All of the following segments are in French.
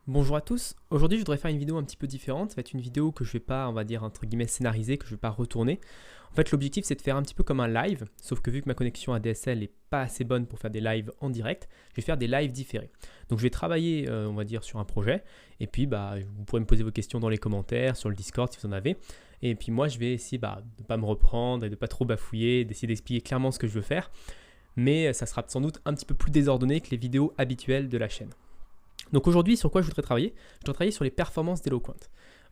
Bonjour à tous, aujourd'hui je voudrais faire une vidéo un petit peu différente, ça va être une vidéo que je vais pas, on va dire entre guillemets scénariser, que je vais pas retourner. En fait l'objectif c'est de faire un petit peu comme un live, sauf que vu que ma connexion ADSL n'est pas assez bonne pour faire des lives en direct, je vais faire des lives différés. Donc je vais travailler on va dire sur un projet, et puis vous pourrez me poser vos questions dans les commentaires, sur le Discord si vous en avez. Et puis moi je vais essayer de ne pas me reprendre et de pas trop bafouiller, d'essayer d'expliquer clairement ce que je veux faire, mais ça sera sans doute un petit peu plus désordonné que les vidéos habituelles de la chaîne. Donc aujourd'hui, sur quoi je voudrais travailler? Je voudrais travailler sur les performances d'Eloquent.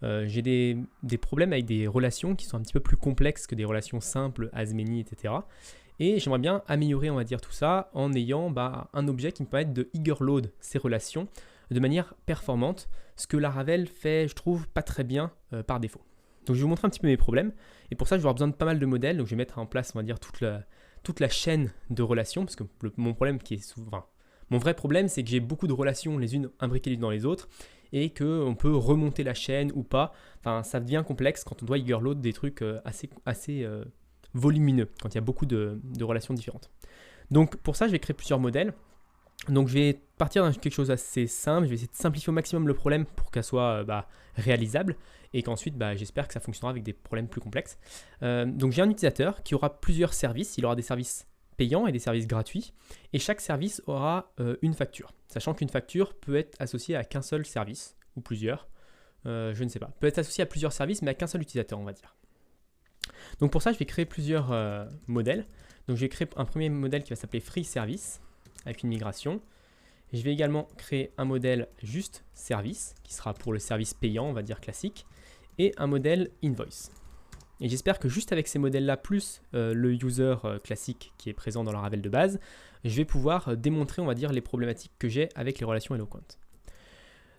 J'ai des problèmes avec des relations qui sont un petit peu plus complexes que des relations simples, as many, etc. Et j'aimerais bien améliorer, on va dire, tout ça en ayant un objet qui me permette de eagerload ces relations de manière performante, ce que Laravel fait, je trouve, pas très bien par défaut. Donc je vais vous montrer un petit peu mes problèmes, et pour ça je vais avoir besoin de pas mal de modèles, donc je vais mettre en place, on va dire, toute la chaîne de relations, parce que mon problème qui est souvent... Mon vrai problème, c'est que j'ai beaucoup de relations les unes imbriquées les unes dans les autres et qu'on peut remonter la chaîne ou pas. Enfin, ça devient complexe quand on doit eagerload des trucs assez volumineux, quand il y a beaucoup de relations différentes. Donc pour ça, je vais créer plusieurs modèles. Donc je vais partir de quelque chose d'assez simple, je vais essayer de simplifier au maximum le problème pour qu'elle soit réalisable et qu'ensuite j'espère que ça fonctionnera avec des problèmes plus complexes. Donc j'ai un utilisateur qui aura plusieurs services, il aura des services payants et des services gratuits, et chaque service aura une facture, sachant qu'une facture peut être associée à qu'un seul service, ou plusieurs, je ne sais pas, peut être associée à plusieurs services, mais à qu'un seul utilisateur, on va dire. Donc pour ça, je vais créer plusieurs modèles. Donc je vais créer un premier modèle qui va s'appeler Free Service, avec une migration. Je vais également créer un modèle juste service, qui sera pour le service payant, on va dire classique, et un modèle Invoice. Et j'espère que juste avec ces modèles-là, plus le user classique qui est présent dans la Laravel de base, je vais pouvoir démontrer, on va dire, les problématiques que j'ai avec les relations Eloquent.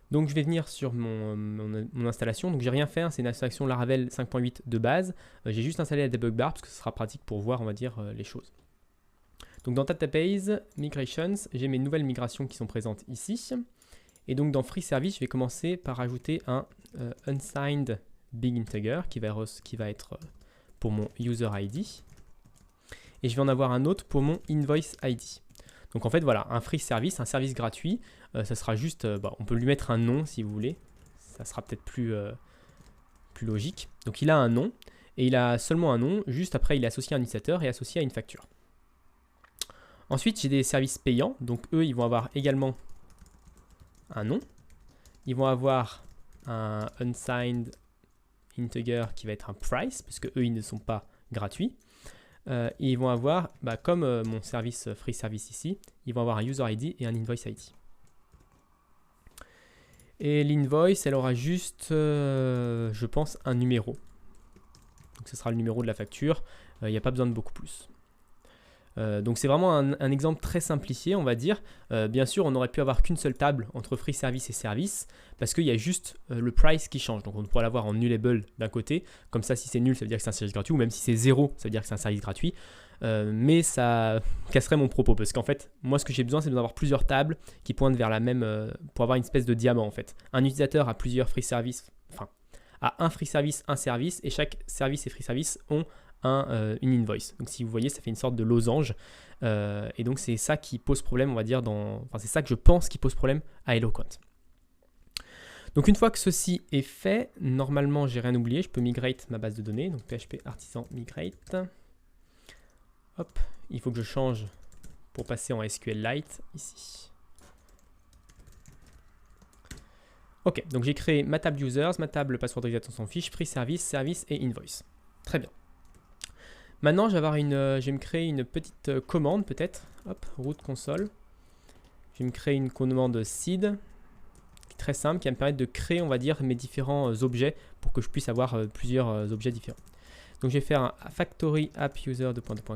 Donc je vais venir sur mon installation. Donc j'ai rien fait, hein, c'est une installation Laravel 5.8 de base. J'ai juste installé la debug bar parce que ce sera pratique pour voir, on va dire, les choses. Donc dans Database, Migrations, j'ai mes nouvelles migrations qui sont présentes ici. Et donc dans Free Service, je vais commencer par ajouter un unsigned big integer qui va être pour mon user ID, et je vais en avoir un autre pour mon invoice ID. Donc en fait voilà, un free service, un service gratuit, ça sera juste, on peut lui mettre un nom si vous voulez, ça sera peut-être plus logique. Donc il a un nom, et il a seulement un nom, juste après il est associé à un utilisateur et associé à une facture. Ensuite j'ai des services payants, donc eux ils vont avoir également un nom, ils vont avoir un unsigned integer qui va être un price, parce que eux ils ne sont pas gratuits. Et ils vont avoir, comme mon service free service ici, ils vont avoir un user ID et un invoice ID. Et l'invoice, elle aura juste, je pense, un numéro. Donc ce sera le numéro de la facture. Il n'y a pas besoin de beaucoup plus. Donc c'est vraiment un exemple très simplifié, on va dire. Bien sûr, on n'aurait pu avoir qu'une seule table entre free service et service, parce qu'il y a juste le price qui change. Donc on pourrait l'avoir en nullable d'un côté, comme ça si c'est nul ça veut dire que c'est un service gratuit, ou même si c'est 0 ça veut dire que c'est un service gratuit. Mais ça casserait mon propos, parce qu'en fait moi ce que j'ai besoin c'est d'avoir plusieurs tables qui pointent vers la même, pour avoir une espèce de diamant en fait. Un utilisateur a plusieurs free service, enfin a un free service, un service, et chaque service et free service ont une invoice. Donc si vous voyez, ça fait une sorte de losange. Et donc c'est ça qui pose problème, on va dire, c'est ça que je pense qui pose problème à Eloquent. Donc une fois que ceci est fait, normalement j'ai rien oublié, je peux migrate ma base de données, donc PHP artisan migrate. Hop, il faut que je change pour passer en SQLite ici. Ok, donc j'ai créé ma table users, ma table password utilisateur sans fiche, free service, service et invoice. Très bien. Maintenant, je vais me créer une petite commande peut-être. Hop, root console. Je vais me créer une commande seed, qui est très simple, qui va me permettre de créer, on va dire, mes différents objets pour que je puisse avoir plusieurs objets différents. Donc, je vais faire un factory app user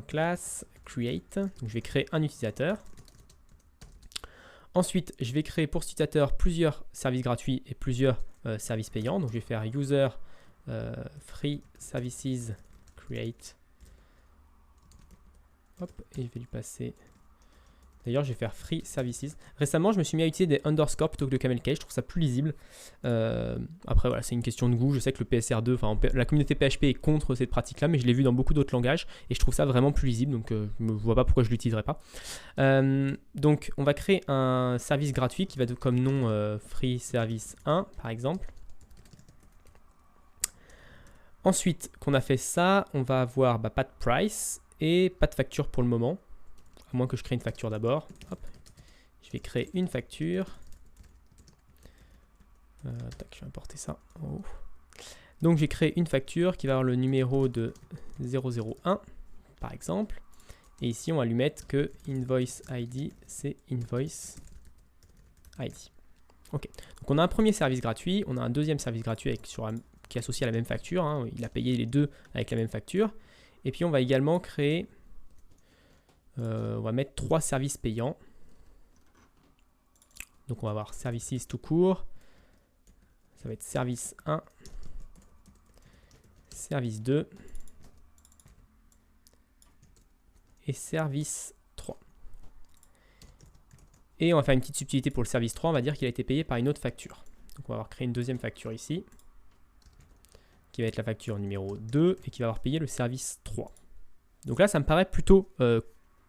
class create. Donc, je vais créer un utilisateur. Ensuite, je vais créer pour cet utilisateur plusieurs services gratuits et plusieurs services payants. Donc, je vais faire user free services create. Hop, et je vais lui passer D'ailleurs, je vais faire free services. Récemment, je me suis mis à utiliser des underscores plutôt que de camel case. Je trouve ça plus lisible. Après, voilà, c'est une question de goût. Je sais que le PSR2, enfin, la communauté PHP est contre cette pratique-là, mais je l'ai vu dans beaucoup d'autres langages et je trouve ça vraiment plus lisible. Donc, je ne vois pas pourquoi je ne l'utiliserai pas. Donc, on va créer un service gratuit qui va comme nom free service 1, par exemple. Ensuite, qu'on a fait ça, on va avoir pas de price et pas de facture pour le moment. À moins que je crée une facture d'abord. Je vais créer une facture. Tac, je vais importer ça en haut. Donc j'ai créé une facture qui va avoir le numéro de 001 par exemple. Et ici on va lui mettre que invoice ID c'est invoice ID. Ok, donc on a un premier service gratuit, on a un deuxième service gratuit qui est associé à la même facture. Hein. Il a payé les deux avec la même facture. Et puis on va également créer... on va mettre 3 services payants. Donc on va avoir services tout court. Ça va être service 1, service 2 et service 3. Et on va faire une petite subtilité pour le service 3. On va dire qu'il a été payé par une autre facture. Donc on va avoir créé une deuxième facture ici, qui va être la facture numéro 2 et qui va avoir payé le service 3. Donc là, ça me paraît plutôt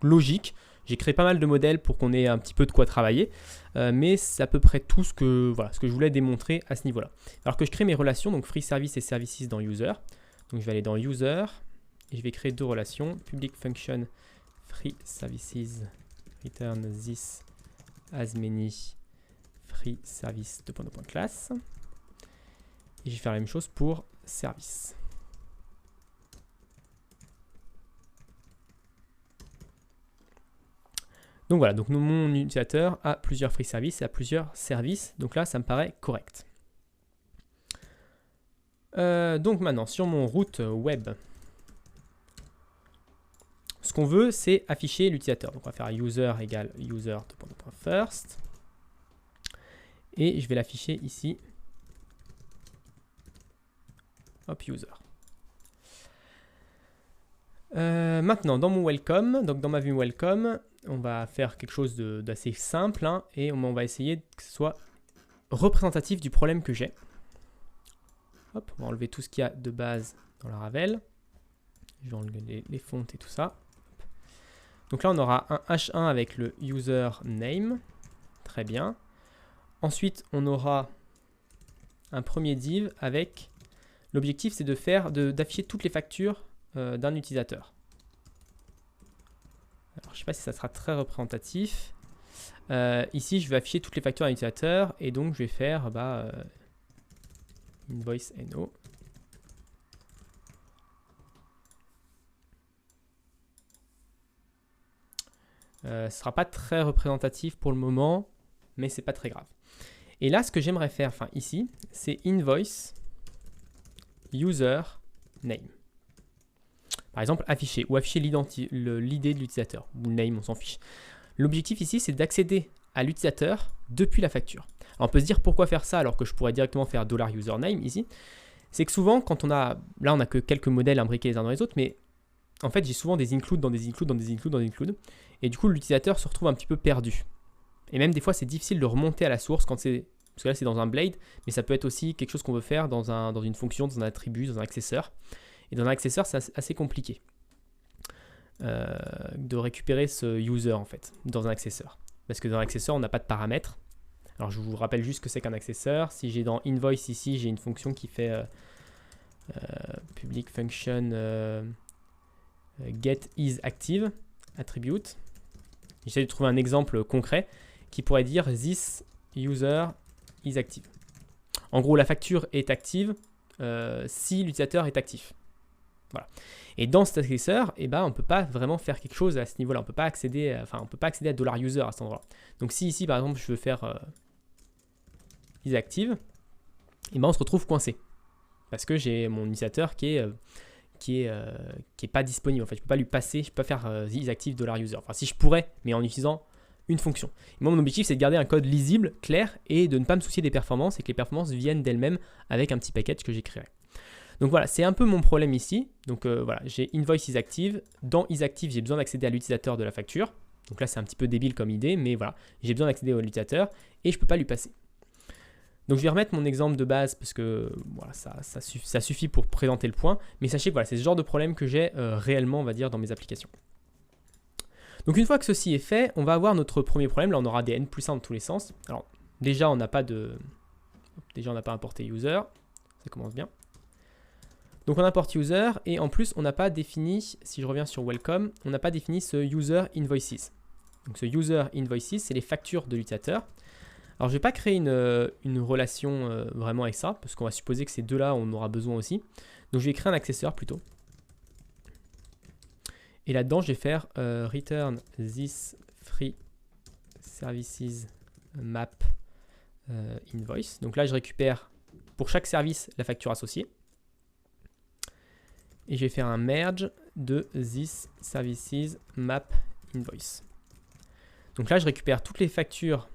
logique. J'ai créé pas mal de modèles pour qu'on ait un petit peu de quoi travailler, mais c'est à peu près tout ce que je voulais démontrer à ce niveau-là. Alors que je crée mes relations, donc free service et services dans user. Donc je vais aller dans user et je vais créer 2 relations. Public function free services return this as many free service class. Et je vais faire la même chose pour service. Donc voilà, donc mon utilisateur a plusieurs free services et a plusieurs services. Donc là, ça me paraît correct. Donc maintenant, sur mon route web, ce qu'on veut, c'est afficher l'utilisateur. Donc on va faire user égale user.first. Et je vais l'afficher ici. Hop, user. Maintenant, dans mon welcome, donc dans ma vue welcome, on va faire quelque chose d'assez simple hein, et on va essayer que ce soit représentatif du problème que j'ai. Hop, on va enlever tout ce qu'il y a de base dans la Ravel. Je vais enlever les fontes et tout ça. Donc là, on aura un H1 avec le username. Très bien. Ensuite, on aura un premier div avec... L'objectif, c'est d'afficher toutes les factures d'un utilisateur. Alors, je ne sais pas si ça sera très représentatif. Ici, je vais afficher toutes les factures d'un utilisateur et donc je vais faire invoice no. Ce ne sera pas très représentatif pour le moment, mais ce n'est pas très grave. Et là, ce que j'aimerais faire, enfin ici, c'est invoice user name. Par exemple, afficher ou afficher l'ID de l'utilisateur ou le name, on s'en fiche. L'objectif ici, c'est d'accéder à l'utilisateur depuis la facture. Alors, on peut se dire pourquoi faire ça alors que je pourrais directement faire $username ici. C'est que souvent, quand on a, là on n'a que quelques modèles imbriqués les uns dans les autres, mais en fait j'ai souvent des includes dans des includes dans des includes dans des includes, et du coup l'utilisateur se retrouve un petit peu perdu. Et même des fois c'est difficile de remonter à la source quand c'est, parce que là c'est dans un blade, mais ça peut être aussi quelque chose qu'on veut faire dans une fonction, dans un attribut, dans un accesseur. Et dans un accesseur c'est assez compliqué de récupérer ce user en fait dans un accesseur, parce que dans un accesseur on n'a pas de paramètres. Alors je vous rappelle juste ce que c'est qu'un accesseur. Si j'ai dans invoice ici, j'ai une fonction qui fait public function get is active attribute. J'essaie de trouver un exemple concret qui pourrait dire this user is active. En gros, la facture est active si l'utilisateur est actif. Voilà. Et dans cet accesseur, eh ben, on ne peut pas vraiment faire quelque chose à ce niveau-là. On ne peut pas accéder à $user à cet endroit-là. Donc si ici, par exemple, je veux faire is active, et ben on se retrouve coincé parce que j'ai mon utilisateur qui est pas disponible. En fait, je peux pas lui passer, je peux pas faire is active $user. Enfin, si je pourrais, mais en utilisant une fonction. Et moi, mon objectif, c'est de garder un code lisible, clair, et de ne pas me soucier des performances et que les performances viennent d'elles-mêmes avec un petit package que j'ai créé. Donc voilà, c'est un peu mon problème ici. Donc voilà, j'ai invoice is active. Dans is active, j'ai besoin d'accéder à l'utilisateur de la facture. Donc là, c'est un petit peu débile comme idée, mais voilà, j'ai besoin d'accéder à l'utilisateur et je ne peux pas lui passer. Donc je vais remettre mon exemple de base parce que voilà, ça suffit pour présenter le point. Mais sachez que voilà, c'est ce genre de problème que j'ai réellement, on va dire, dans mes applications. Donc une fois que ceci est fait, on va avoir notre premier problème. Là, on aura des n+1 dans tous les sens. Alors déjà, on n'a pas importé user. Ça commence bien. Donc on importe user et en plus, on n'a pas défini, si je reviens sur welcome, on n'a pas défini ce user invoices. Donc ce user invoices, c'est les factures de l'utilisateur. Alors je ne vais pas créer une relation vraiment avec ça, parce qu'on va supposer que ces deux-là, on aura besoin aussi. Donc je vais créer un accesseur plutôt. Et là-dedans, je vais faire return this free services map invoice. Donc là, je récupère pour chaque service la facture associée. Et je vais faire un merge de this services map invoice. Donc là, je récupère toutes les factures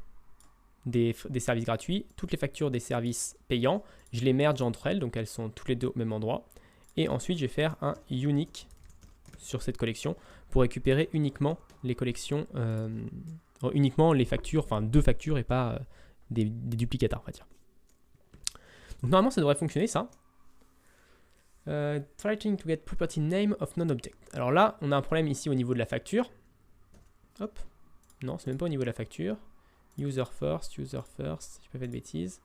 des services gratuits, toutes les factures des services payants, je les merge entre elles, donc elles sont toutes les deux au même endroit. Et ensuite, je vais faire un unique sur cette collection pour récupérer uniquement les collections, uniquement les factures, enfin 2 factures et pas des duplicata, on va dire. Donc normalement, ça devrait fonctionner ça. Trying to get property name of non-object. Alors là, on a un problème ici au niveau de la facture. Hop. Non, c'est même pas au niveau de la facture. User first, si je peux faire de bêtises.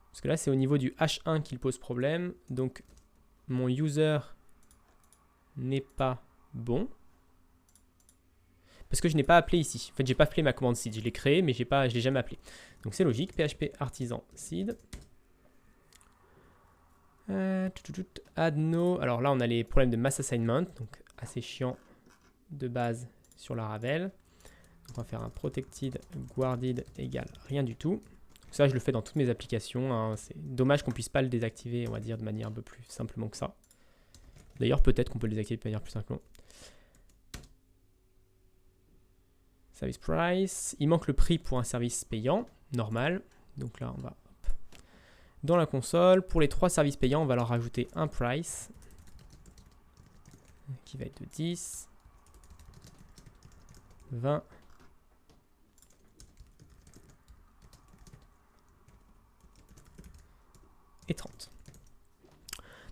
Parce que là, c'est au niveau du H1 qu'il pose problème. Donc, mon user n'est pas bon. Parce que je n'ai pas appelé ici. En fait, j'ai pas appelé ma commande seed. Je l'ai créé, mais je l'ai jamais appelé. Donc, c'est logique. PHP artisan seed. Add no. Alors là, on a les problèmes de mass assignment. Donc, assez chiant de base sur la Laravel. Donc on va faire un protected guarded égale rien du tout. Donc ça, je le fais dans toutes mes applications. Hein. C'est dommage qu'on puisse pas le désactiver, on va dire, de manière un peu plus simplement que ça. D'ailleurs, peut-être qu'on peut le désactiver de manière plus simplement. Service price. Il manque le prix pour un service payant, normal. Donc là, on va dans la console. Pour les 3 services payants, on va leur rajouter un price qui va être de 10, 20 et 30.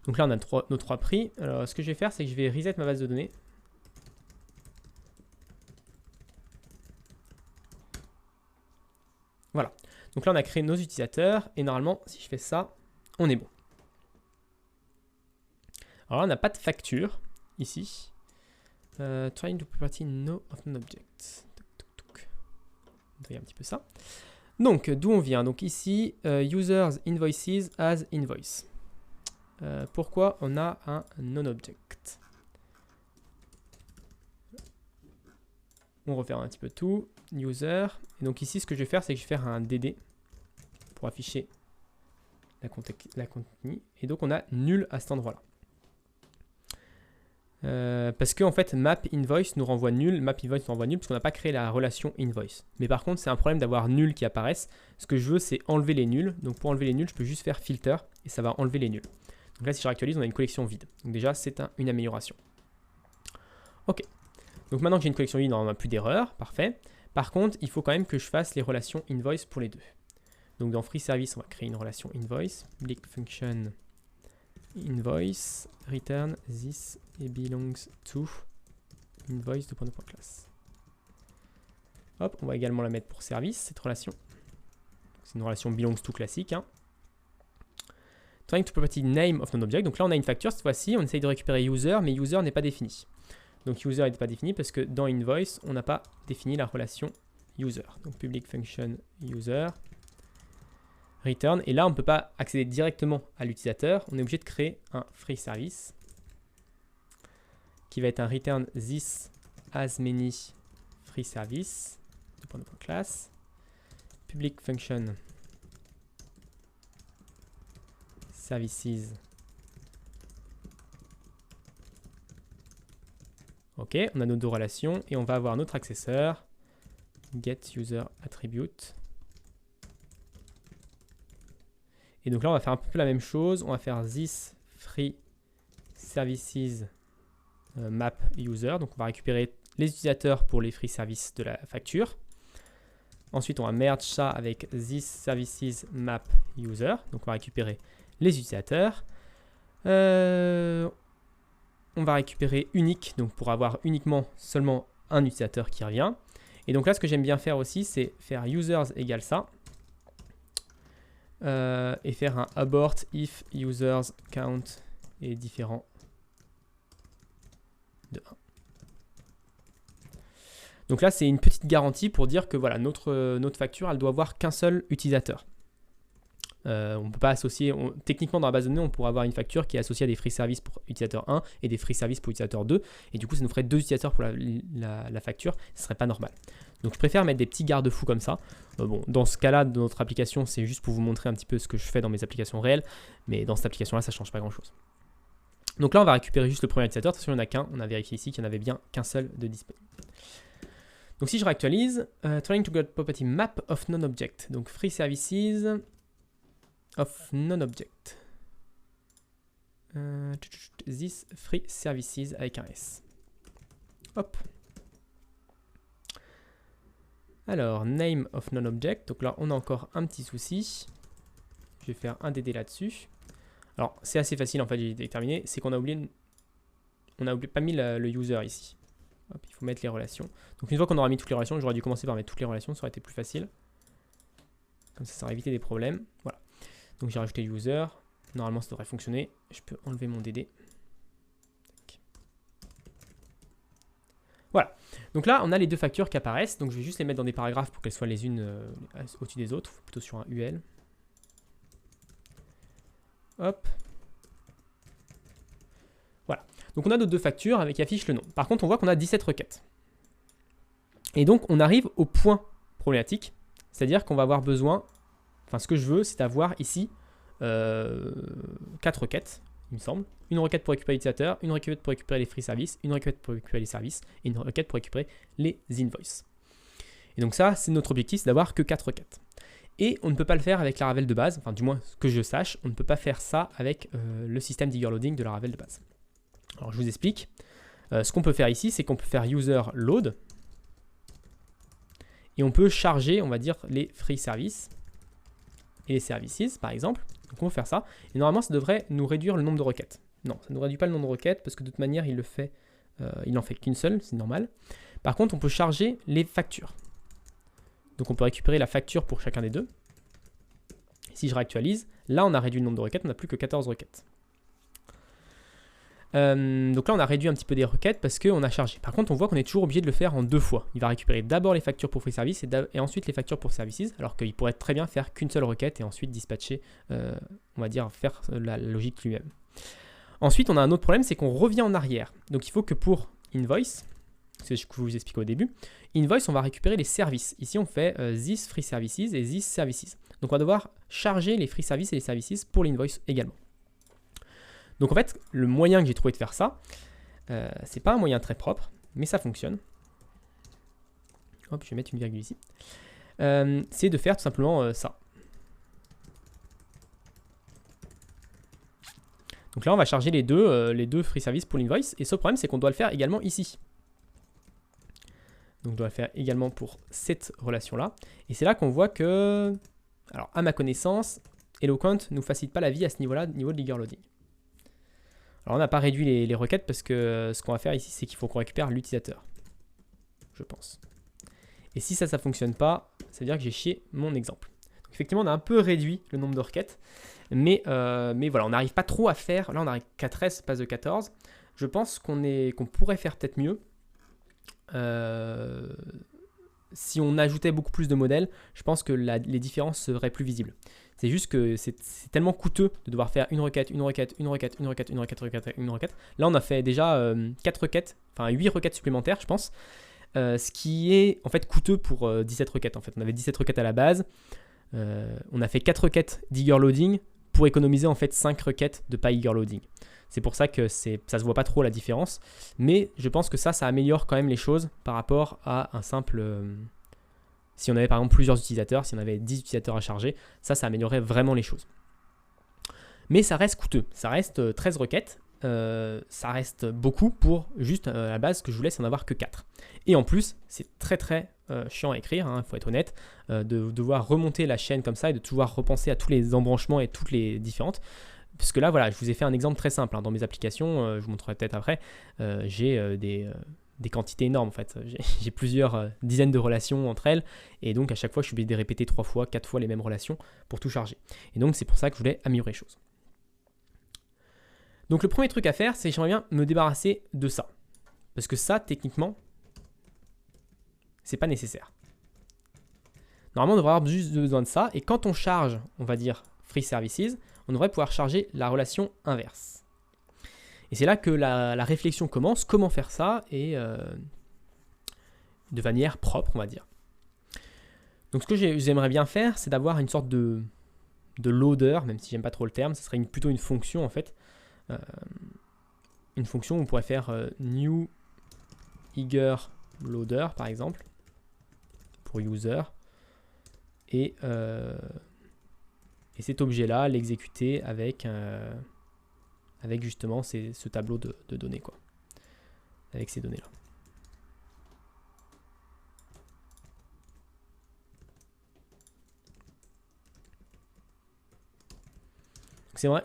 Donc là, on a nos 3 prix. Alors, ce que je vais faire, c'est que je vais reset ma base de données. Voilà. Donc là, on a créé nos utilisateurs. Et normalement, si je fais ça, on est bon. Alors là, on n'a pas de facture ici. Trying to property no of non-object. On va un petit peu ça. Donc, d'où on vient? Donc ici, users invoices as invoice. Pourquoi on a un non-object? On refait un petit peu tout. User. Et donc ici, ce que je vais faire, c'est que je vais faire un DD pour afficher la contenu. Et donc, on a nul à cet endroit-là. Parce que en fait map invoice nous renvoie nul, map invoice nous renvoie nul parce qu'on n'a pas créé la relation invoice. Mais par contre c'est un problème d'avoir nul qui apparaissent. Ce que je veux c'est enlever les nuls. Donc pour enlever les nuls je peux juste faire filter et ça va enlever les nuls. Donc là si je réactualise on a une collection vide. Donc déjà c'est une amélioration. Ok. Donc maintenant que j'ai une collection vide on n'a plus d'erreur, parfait. Par contre il faut quand même que je fasse les relations invoice pour les deux. Donc dans free service on va créer une relation invoice. Public function invoice return this et belongs to invoice de classe. Hop, on va également la mettre pour service, cette relation. C'est une relation belongs to classique. Hein. Trying to property name of non-object. Donc là, on a une facture. Cette fois-ci, on essaye de récupérer user, mais user n'est pas défini. Donc user n'est pas défini parce que dans invoice, on n'a pas défini la relation user. Donc public function user return. Et là, on ne peut pas accéder directement à l'utilisateur. On est obligé de créer un free service qui va être un return this as many free service de classe. Public function services. Ok, on a nos deux relations et on va avoir notre accesseur get user attribute. Et donc là, on va faire un peu la même chose. On va faire this free services map user. Donc on va récupérer les utilisateurs pour les free services de la facture. Ensuite, on va merge ça avec this services map user. Donc, on va récupérer les utilisateurs. On va récupérer unique, donc pour avoir uniquement seulement un utilisateur qui revient. Et donc là, ce que j'aime bien faire aussi, c'est faire users égale ça. Et faire un abort if users count est différent de 1. Donc là, c'est une petite garantie pour dire que voilà, notre facture, elle doit avoir qu'un seul utilisateur. On ne peut pas associer, techniquement dans la base de données, on pourrait avoir une facture qui est associée à des free services pour utilisateur 1 et des free services pour utilisateur 2. Et du coup, ça nous ferait 2 utilisateurs pour la facture. Ce ne serait pas normal. Donc je préfère mettre des petits garde-fous comme ça. Bon, dans ce cas-là, de notre application, c'est juste pour vous montrer un petit peu ce que je fais dans mes applications réelles. Mais dans cette application-là, ça ne change pas grand-chose. Donc là, on va récupérer juste le premier utilisateur. Attention, il n'y en a qu'un. On a vérifié ici qu'il n'y en avait bien qu'un seul de disponible. Donc si je réactualise, trying to get property map of non-object. Donc free services of non-object. This free services avec un S. Hop. Alors, name of non-object. Donc là, on a encore un petit souci. Je vais faire un DD là-dessus. Alors, c'est assez facile en fait, j'ai déterminé. C'est qu'on a oublié, pas mis le user ici. Hop, il faut mettre les relations. Donc une fois qu'on aura mis toutes les relations, j'aurais dû commencer par mettre toutes les relations, ça aurait été plus facile. Comme ça aurait évité des problèmes. Voilà. Donc j'ai rajouté user. Normalement, ça devrait fonctionner. Je peux enlever mon DD. Voilà. Donc là, on a les deux factures qui apparaissent. Donc je vais juste les mettre dans des paragraphes pour qu'elles soient les unes au-dessus des autres. Plutôt sur un UL. Hop. Voilà. Donc on a nos deux factures qui affichent le nom. Par contre, on voit qu'on a 17 requêtes. Et donc, on arrive au point problématique. C'est-à-dire qu'on va avoir besoin... Enfin, ce que je veux, c'est d'avoir ici 4 requêtes, il me semble. Une requête pour récupérer l'utilisateur, une requête pour récupérer les free services, une requête pour récupérer les services et une requête pour récupérer les invoices. Et donc ça, c'est notre objectif, c'est d'avoir que 4 requêtes. Et on ne peut pas le faire avec Laravel de base, enfin du moins que je sache, on ne peut pas faire ça avec le système d'eager loading de Laravel de base. Alors je vous explique. Ce qu'on peut faire ici, c'est qu'on peut faire user load et on peut charger, on va dire, les free services et les services, par exemple. Donc on peut faire ça. Et normalement, ça devrait nous réduire le nombre de requêtes. Non, ça ne nous réduit pas le nombre de requêtes parce que de toute manière, il n'en fait qu'une seule, c'est normal. Par contre, on peut charger les factures. Donc on peut récupérer la facture pour chacun des deux. Si je réactualise, là on a réduit le nombre de requêtes, on n'a plus que 14 requêtes. Donc là on a réduit un petit peu des requêtes parce qu'on a chargé. Par contre on voit qu'on est toujours obligé de le faire en 2 fois. Il va récupérer d'abord les factures pour free service et ensuite les factures pour services, alors qu'il pourrait très bien faire qu'une seule requête et ensuite dispatcher, on va dire faire la logique lui-même. Ensuite on a un autre problème, c'est qu'on revient en arrière. Donc il faut que pour invoice, c'est ce que je vous expliquais au début, invoice on va récupérer les services. Ici on fait this free services et this services. Donc on va devoir charger les free services et les services pour l'invoice également. Donc en fait, le moyen que j'ai trouvé de faire ça, c'est pas un moyen très propre, mais ça fonctionne. Hop, je vais mettre une virgule ici. C'est de faire tout simplement ça. Donc là, on va charger les deux free services pour l'invoice. Et ce problème, c'est qu'on doit le faire également ici. Donc on doit le faire également pour cette relation-là. Et c'est là qu'on voit que, alors à ma connaissance, Eloquent ne nous facilite pas la vie à ce niveau-là, niveau de l'eager loading. Alors on n'a pas réduit les requêtes parce que ce qu'on va faire ici, c'est qu'il faut qu'on récupère l'utilisateur, je pense. Et si ça ne fonctionne pas, ça veut dire que j'ai chié mon exemple. Donc effectivement, on a un peu réduit le nombre de requêtes, mais voilà, on n'arrive pas trop à faire. Là, on a 4S, passe de 14. Je pense qu'on pourrait faire peut-être mieux. Si on ajoutait beaucoup plus de modèles, je pense que les différences seraient plus visibles. C'est juste que c'est tellement coûteux de devoir faire une requête. Là, on a fait déjà 4 requêtes, enfin 8 requêtes supplémentaires, je pense. Ce qui est en fait coûteux pour 17 requêtes. En fait, on avait 17 requêtes à la base. On a fait 4 requêtes d'eager loading pour économiser en fait 5 requêtes de pas eager loading. C'est pour ça que ça se voit pas trop la différence. Mais je pense que ça améliore quand même les choses par rapport à un simple... si on avait par exemple plusieurs utilisateurs, si on avait 10 utilisateurs à charger, ça améliorerait vraiment les choses. Mais ça reste coûteux. Ça reste 13 requêtes. ça reste beaucoup pour juste à la base que je voulais, c'est en avoir que 4. Et en plus, c'est très très chiant à écrire, il faut être honnête, de devoir remonter la chaîne comme ça et de devoir repenser à tous les embranchements et toutes les différentes. Parce que là, voilà, je vous ai fait un exemple très simple. Dans mes applications, je vous montrerai peut-être après, j'ai des quantités énormes en fait. J'ai plusieurs dizaines de relations entre elles. Et donc à chaque fois, je suis obligé de répéter 3 fois, 4 fois les mêmes relations pour tout charger. Et donc c'est pour ça que je voulais améliorer les choses. Donc le premier truc à faire, c'est que j'aimerais bien me débarrasser de ça. Parce que ça, techniquement, c'est pas nécessaire. Normalement, on devrait avoir juste besoin de ça. Et quand on charge, on va dire free services, on devrait pouvoir charger la relation inverse. Et c'est là que la réflexion commence. Comment faire ça et de manière propre, on va dire. Donc ce que j'aimerais bien faire, c'est d'avoir une sorte de loader, même si j'aime pas trop le terme. Ce serait plutôt une fonction en fait. Une fonction où on pourrait faire new eager loader par exemple pour user et cet objet là l'exécuter avec justement ce tableau de données quoi, avec ces données là.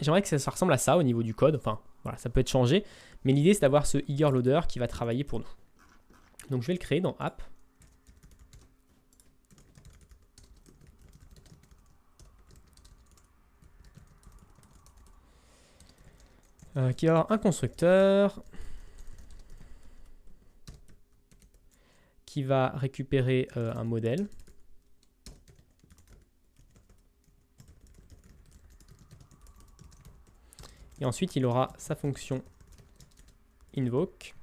J'aimerais que ça ressemble à ça au niveau du code. Enfin, voilà, ça peut être changé. Mais l'idée, c'est d'avoir ce eager loader qui va travailler pour nous. Donc, je vais le créer dans app. Qui va avoir un constructeur qui va récupérer un modèle. Et ensuite, il aura sa fonction invoke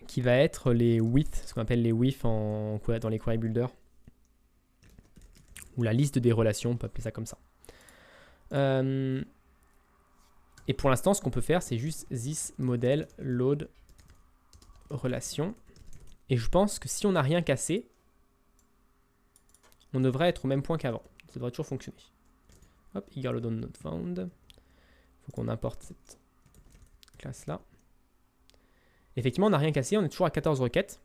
qui va être les with, ce qu'on appelle les with dans les query builders, ou la liste des relations, on peut appeler ça comme ça. Et pour l'instant, ce qu'on peut faire, c'est juste this model load relation. Et je pense que si on n'a rien cassé, on devrait être au même point qu'avant. Ça devrait toujours fonctionner. Hop, eager load on not found. Il faut qu'on importe cette classe-là. Effectivement, on n'a rien cassé. On est toujours à 14 requêtes.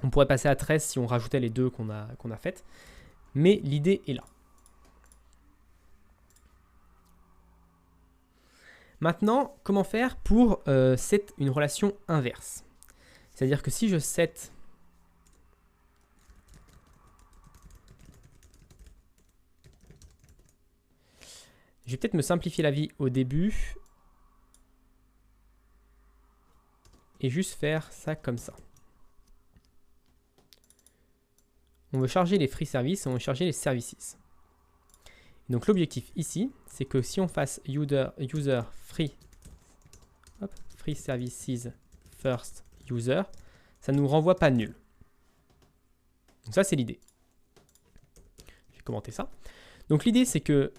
On pourrait passer à 13 si on rajoutait les deux qu'on a faites. Mais l'idée est là. Maintenant, comment faire pour set une relation inverse? C'est-à-dire que si je set je vais peut-être me simplifier la vie au début et juste faire ça comme ça. On veut charger les free services et on veut charger les services. Donc l'objectif ici, c'est que si on fasse user free services first user, ça ne nous renvoie pas nul. Donc ça c'est l'idée. Je vais commenter ça. Donc l'idée c'est que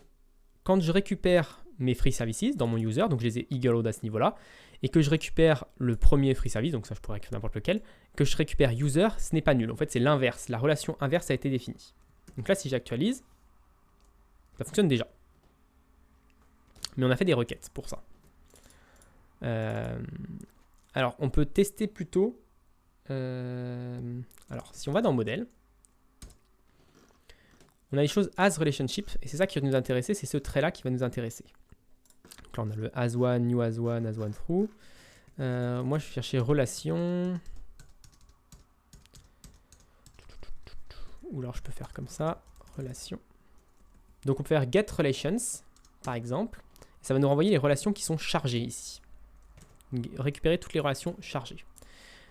quand je récupère mes free services dans mon user, donc je les ai eager load à ce niveau-là, et que je récupère le premier free service, donc ça je pourrais écrire n'importe lequel, que je récupère user, ce n'est pas nul. En fait, c'est l'inverse. La relation inverse a été définie. Donc là, si j'actualise, ça fonctionne déjà. Mais on a fait des requêtes pour ça. Alors, on peut tester plutôt. Alors, si on va dans modèle, on a les choses as relationship, et c'est ça qui va nous intéresser, c'est ce trait-là qui va nous intéresser. Donc là, on a le as1, new as1, as1 through. Moi, je vais chercher relation. Ou alors, je peux faire comme ça, relation. Donc, on peut faire get relations, par exemple. Ça va nous renvoyer les relations qui sont chargées ici. Récupérer toutes les relations chargées.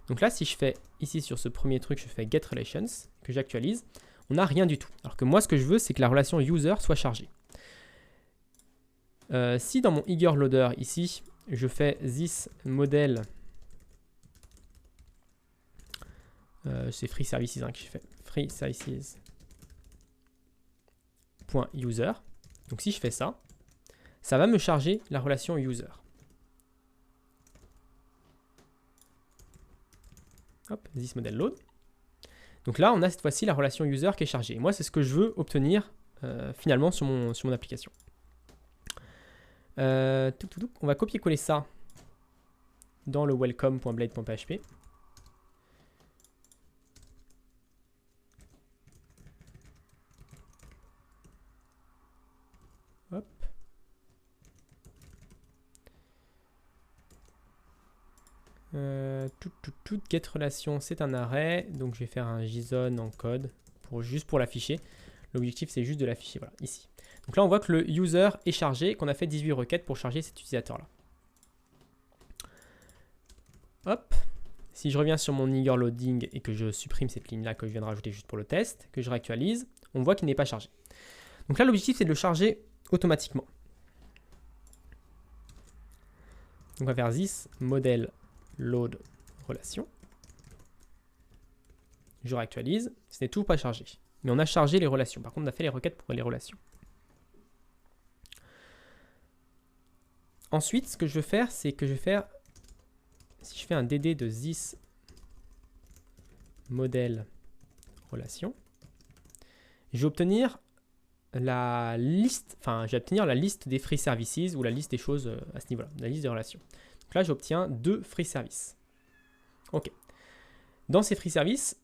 Donc là, si je fais ici sur ce premier truc, je fais get relations, que j'actualise, on n'a rien du tout. Alors que moi, ce que je veux, c'est que la relation user soit chargée. Si dans mon eager loader ici, je fais this model, c'est free services que j'ai fait, free services .user. Donc si je fais ça, ça va me charger la relation user. Hop, this model load. Donc là, on a cette fois-ci la relation user qui est chargée. Et moi, c'est ce que je veux obtenir finalement sur mon application. On va copier-coller ça dans le welcome.blade.php. Hop. Get relation, c'est un arrêt. Donc je vais faire un JSON en code juste pour l'afficher. L'objectif, c'est juste de l'afficher, voilà, ici. Donc là, on voit que le user est chargé, qu'on a fait 18 requêtes pour charger cet utilisateur-là. Hop. Si je reviens sur mon eager loading et que je supprime cette ligne-là que je viens de rajouter juste pour le test, que je réactualise, on voit qu'il n'est pas chargé. Donc là, l'objectif, c'est de le charger automatiquement. Donc on va faire this model load relation. Je réactualise, ce n'est toujours pas chargé. Mais on a chargé les relations. Par contre, on a fait les requêtes pour les relations. Ensuite, ce que je veux faire, c'est que je vais faire, si je fais un dd de this model relation, je vais obtenir la liste, des free services ou la liste des choses à ce niveau-là, la liste des relations. Donc là, j'obtiens 2 free services. Ok. Dans ces free services,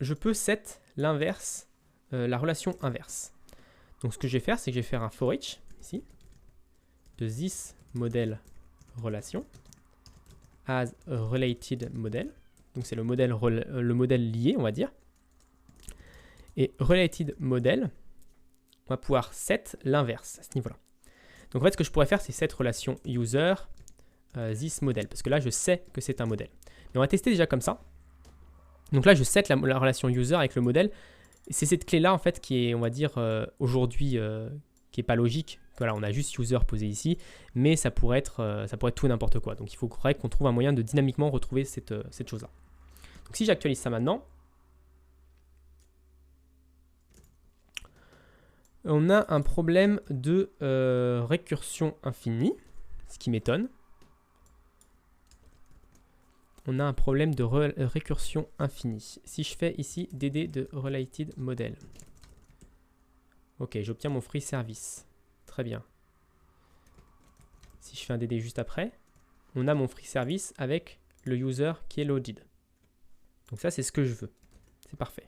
je peux set l'inverse, la relation inverse. Donc ce que je vais faire, c'est que je vais faire un for each, ici, de this model relation as a related model. Donc c'est le modèle lié, on va dire. Et related model, on va pouvoir set l'inverse à ce niveau-là. Donc en fait, ce que je pourrais faire, c'est cette relation user this model, parce que là, je sais que c'est un modèle. Mais on va tester déjà comme ça. Donc là, je set la relation user avec le modèle. C'est cette clé-là, en fait, qui est, on va dire, aujourd'hui, qui n'est pas logique. Voilà, on a juste user posé ici, mais ça pourrait être tout et n'importe quoi. Donc il faudrait qu'on trouve un moyen de dynamiquement retrouver cette chose-là. Donc si j'actualise ça maintenant, on a un problème de récursion infinie, ce qui m'étonne. On a un problème de récursion infinie. Si je fais ici dd de related model. Ok, j'obtiens mon free service. Très bien. Si je fais un dd juste après, on a mon free service avec le user qui est loaded. Donc ça, c'est ce que je veux. C'est parfait.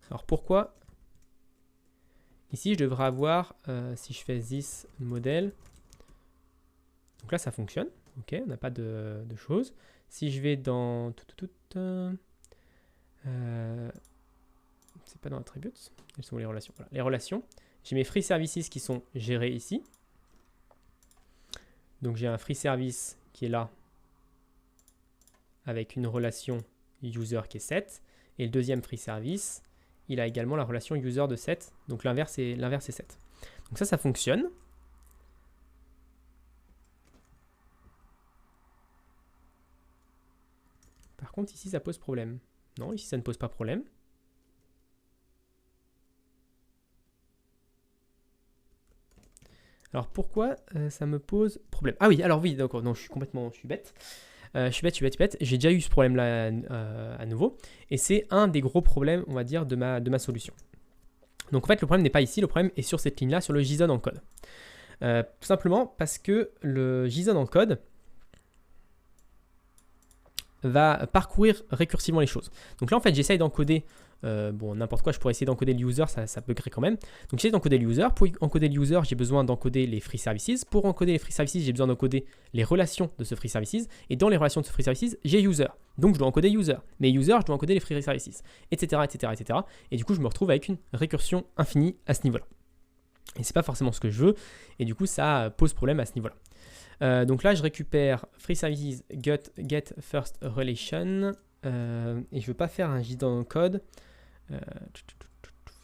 Alors pourquoi ici, je devrais avoir, si je fais this model, donc là, ça fonctionne. Ok, on n'a pas de choses. Si je vais dans... c'est pas dans attributes. Quelles sont les relations? Voilà, les relations. J'ai mes free services qui sont gérés ici. Donc j'ai un free service qui est là avec une relation user qui est set. Et le deuxième free service, il a également la relation user de set. Donc l'inverse est set. Donc ça fonctionne. Par contre, ici, ça pose problème. Non, ici, ça ne pose pas problème. Alors, pourquoi ça me pose problème? Ah oui, alors oui, d'accord, non, je suis bête. Je suis bête. J'ai déjà eu ce problème-là à nouveau. Et c'est un des gros problèmes, on va dire, de ma solution. Donc, en fait, le problème n'est pas ici. Le problème est sur cette ligne-là, sur le JSON en code. Tout simplement parce que le JSON en code va parcourir récursivement les choses. Donc là, en fait, j'essaye d'encoder, n'importe quoi, je pourrais essayer d'encoder le user, ça buggerait quand même. Donc j'essaie d'encoder le user. Pour encoder le user, j'ai besoin d'encoder les free services. Pour encoder les free services, j'ai besoin d'encoder les relations de ce free services. Et dans les relations de ce free services, j'ai user. Donc je dois encoder user. Mais user, je dois encoder les free services, etc., etc., etc. Et du coup, je me retrouve avec une récursion infinie à ce niveau-là. Et c'est pas forcément ce que je veux. Et du coup, ça pose problème à ce niveau-là. Donc là, je récupère free services get first relation et je ne veux pas faire un JSON code.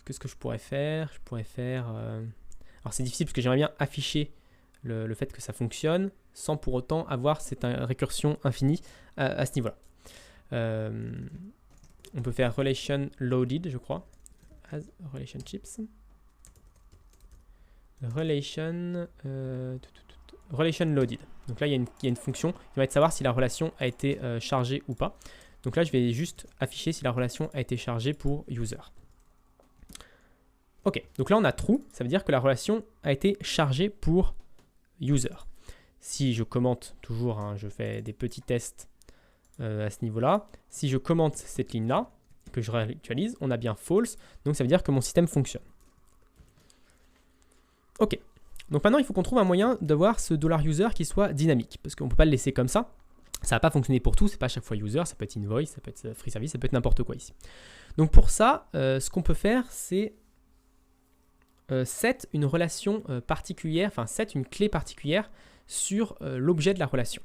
Qu'est-ce que je pourrais faire? Alors c'est difficile parce que j'aimerais bien afficher le fait que ça fonctionne sans pour autant avoir cette récursion infinie à ce niveau-là. On peut faire relation loaded, je crois, as relationships. Relation loaded. Donc là, il y a une fonction qui va être de savoir si la relation a été chargée ou pas. Donc là, je vais juste afficher si la relation a été chargée pour user. Ok, donc là on a true, ça veut dire que la relation a été chargée pour user. Si je commente toujours, hein, je fais des petits tests à ce niveau-là. Si je commente cette ligne-là, que je réactualise, on a bien false, donc ça veut dire que mon système fonctionne. Ok, donc maintenant il faut qu'on trouve un moyen d'avoir ce $user qui soit dynamique, parce qu'on ne peut pas le laisser comme ça. Ça ne va pas fonctionner pour tout, c'est pas à chaque fois user, ça peut être invoice, ça peut être free service, ça peut être n'importe quoi ici. Donc pour ça, ce qu'on peut faire, c'est set une relation particulière, enfin set une clé particulière sur l'objet de la relation.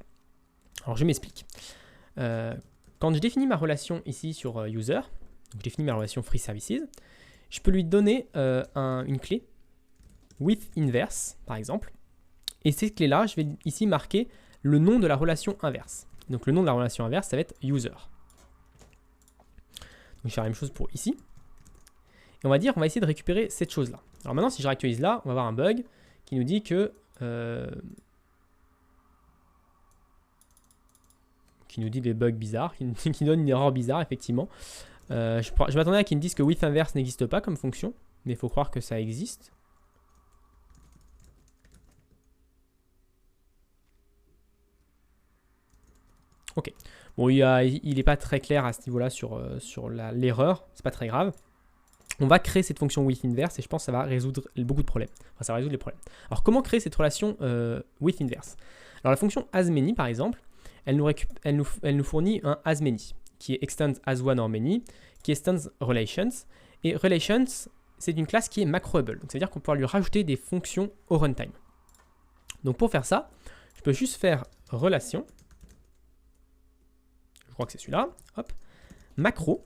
Alors je m'explique. Quand je définis ma relation ici sur user, donc je définis ma relation free services, je peux lui donner une clé with inverse par exemple, et cette clé là je vais ici marquer le nom de la relation inverse. Donc le nom de la relation inverse ça va être user. Donc je fais la même chose pour ici. Et on va essayer de récupérer cette chose là. Alors maintenant si je réactualise là, on va avoir un bug qui nous dit que qui nous dit des bugs bizarres, qui donne une erreur bizarre effectivement. Je m'attendais à qu'ils me disent que with inverse n'existe pas comme fonction, mais il faut croire que ça existe. Ok, bon il n'est pas très clair à ce niveau-là sur l'erreur, c'est pas très grave. On va créer cette fonction with inverse et je pense que ça va résoudre beaucoup de problèmes. Enfin, ça va résoudre les problèmes. Alors comment créer cette relation with inverse? Alors la fonction asMany par exemple, elle nous fournit un asMany qui est extends as one or many, qui extends relations. Et relations, c'est une classe qui est macroable. Donc ça veut dire qu'on peut pouvoir lui rajouter des fonctions au runtime. Donc pour faire ça, je peux juste faire relation. Je crois que c'est celui-là. Hop. Macro.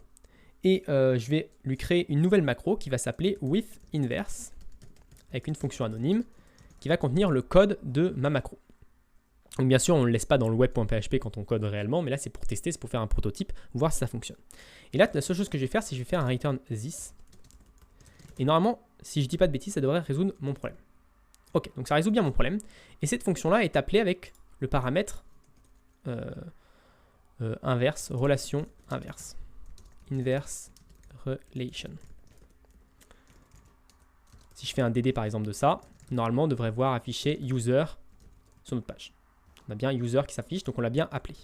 Et je vais lui créer une nouvelle macro qui va s'appeler with inverse avec une fonction anonyme qui va contenir le code de ma macro. Donc bien sûr, on ne le laisse pas dans le web.php quand on code réellement, mais là c'est pour tester, c'est pour faire un prototype, voir si ça fonctionne. Et là, la seule chose que je vais faire, c'est que je vais faire un return this. Et normalement, si je ne dis pas de bêtises, ça devrait résoudre mon problème. Ok, donc ça résout bien mon problème. Et cette fonction-là est appelée avec le paramètre inverse, relation inverse. Inverse relation. Si je fais un DD par exemple de ça, normalement on devrait voir afficher user sur notre page. On a bien user qui s'affiche, donc on l'a bien appelé.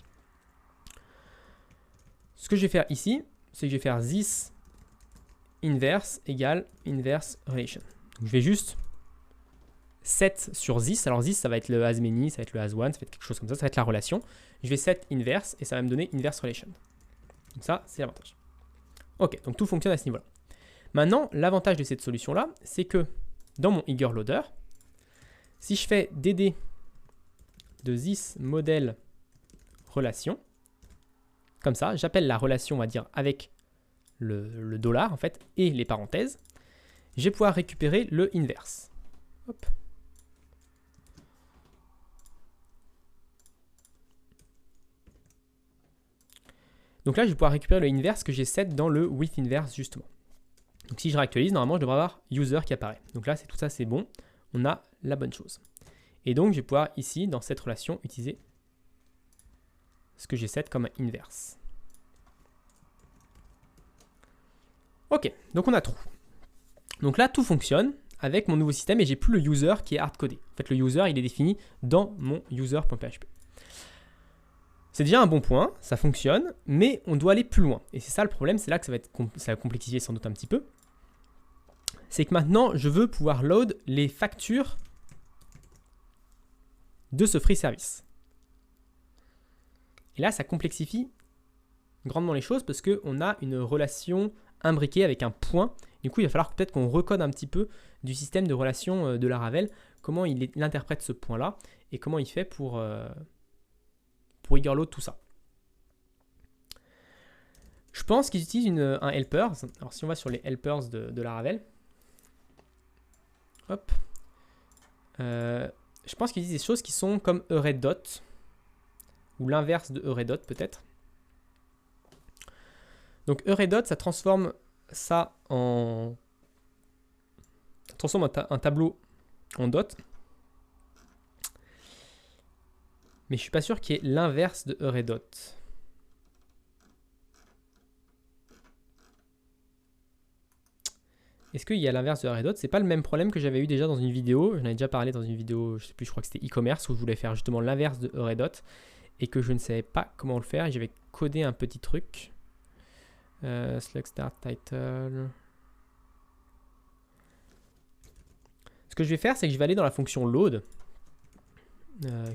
Ce que je vais faire ici, c'est que je vais faire this inverse égale inverse relation. Donc je vais juste set sur this. Alors this, ça va être le asMany, ça va être le as1, ça va être quelque chose comme ça va être la relation. Je vais set inverse et ça va me donner inverse relation. Donc ça, c'est l'avantage. Ok, donc tout fonctionne à ce niveau-là. Maintenant, l'avantage de cette solution-là, c'est que dans mon eager loader, si je fais dd de this model relation, comme ça, j'appelle la relation, on va dire, avec le dollar, en fait, et les parenthèses, je vais pouvoir récupérer le inverse. Hop. Donc là, je vais pouvoir récupérer le inverse que j'ai set dans le with inverse, justement. Donc si je réactualise, normalement, je devrais avoir user qui apparaît. Donc là, tout ça, c'est bon. On a la bonne chose. Et donc, je vais pouvoir ici, dans cette relation, utiliser ce que j'ai set comme inverse. Ok, donc on a tout. Donc là, tout fonctionne avec mon nouveau système et j'ai plus le user qui est hard-codé. En fait, le user, il est défini dans mon user.php. C'est déjà un bon point, ça fonctionne, mais on doit aller plus loin. Et c'est ça le problème, c'est là que ça va complexifier sans doute un petit peu. C'est que maintenant, je veux pouvoir load les factures de ce free service. Et là, ça complexifie grandement les choses parce qu'on a une relation imbriquée avec un point. Du coup, il va falloir peut-être qu'on recode un petit peu du système de relation de Laravel, comment il interprète ce point-là et comment il fait pour eagerload tout ça. Je pense qu'ils utilisent un helpers. Alors si on va sur les helpers de Laravel, hop, je pense qu'ils utilisent des choses qui sont comme EredDot, ou l'inverse de EredDot peut-être. Donc EredDot, ça transforme ça en... transforme un tableau en dot. Mais je suis pas sûr qu'il y ait l'inverse de EredDot. Est-ce qu'il y a l'inverse de array dot? C'est pas le même problème que j'avais eu déjà dans une vidéo. J'en ai déjà parlé dans une vidéo, je sais plus, je crois que c'était e-commerce, où je voulais faire justement l'inverse de array dot et que je ne savais pas comment le faire. Et j'avais codé un petit truc. Slug start title. Ce que je vais faire, c'est que je vais aller dans la fonction load,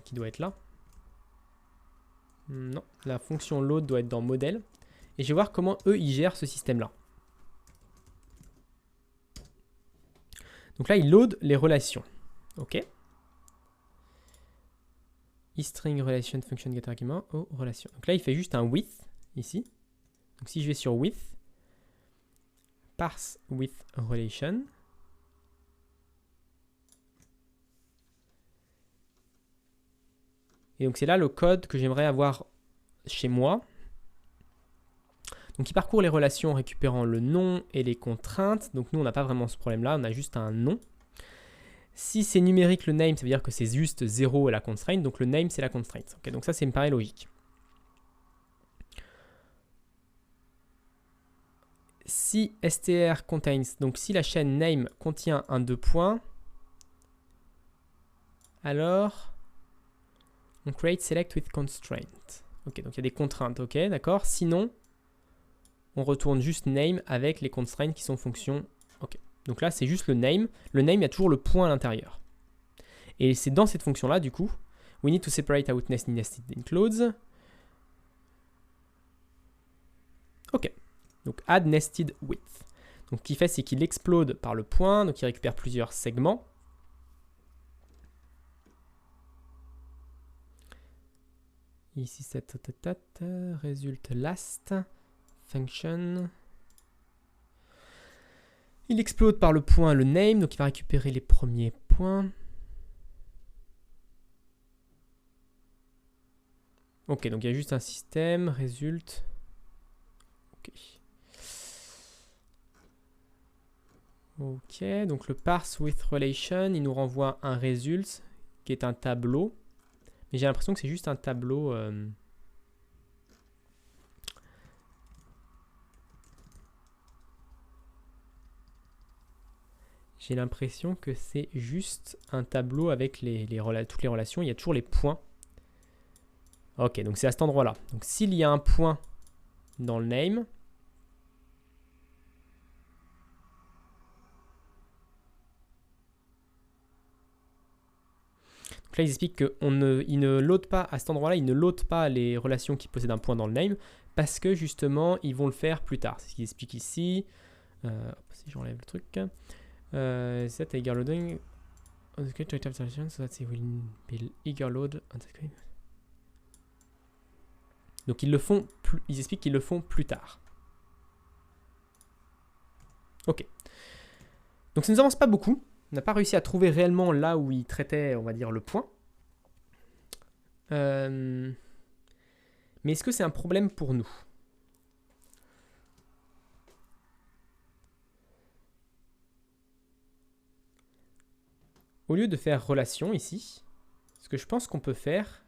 qui doit être là. Non, la fonction load doit être dans modèle. Et je vais voir comment eux, ils gèrent ce système-là. Donc là, ils load les relations. OK. eString relation function get argument aux relations. Donc là, il fait juste un with ici. Donc si je vais sur with, parse with relation. Et donc c'est là le code que j'aimerais avoir chez moi. Donc il parcourt les relations en récupérant le nom et les contraintes. Donc nous, on n'a pas vraiment ce problème-là, on a juste un nom. Si c'est numérique, le name, ça veut dire que c'est juste 0 et la constraint. Donc le name, c'est la constraint. Okay, donc ça me paraît logique. Si str contains, donc si la chaîne name contient un 2 points, alors on create select with constraint. Ok, donc il y a des contraintes, ok, d'accord. Sinon, on retourne juste name avec les constraints qui sont fonction. Ok, donc là c'est juste le name. Le name, il y a toujours le point à l'intérieur. Et c'est dans cette fonction-là, du coup, we need to separate out nested includes. Ok, donc add nested width. Donc ce qu'il fait, c'est qu'il explode par le point, donc il récupère plusieurs segments. Ici, c'est result last function. Il explode par le point le name, donc il va récupérer les premiers points. Ok, donc il y a juste un système, result. Ok. Ok, donc le parse with relation, il nous renvoie un result qui est un tableau. Mais j'ai l'impression que c'est juste un tableau. J'ai l'impression que c'est juste un tableau avec toutes les relations. Il y a toujours les points. Ok, donc c'est à cet endroit-là. Donc s'il y a un point dans le name, donc là ils expliquent qu'il ne load pas, à cet endroit-là, il ne load pas les relations qui possèdent un point dans le name, parce que justement, ils vont le faire plus tard. C'est ce qu'ils expliquent ici. Si j'enlève le truc. Set eager loading on the screen to type solution so that it will be eager load on the screen. Donc ils expliquent qu'ils le font plus tard. Ok. Donc ça ne nous avance pas beaucoup. On n'a pas réussi à trouver réellement là où il traitait, on va dire, le point. Mais est-ce que c'est un problème pour nous? Au lieu de faire relation ici, ce que je pense qu'on peut faire,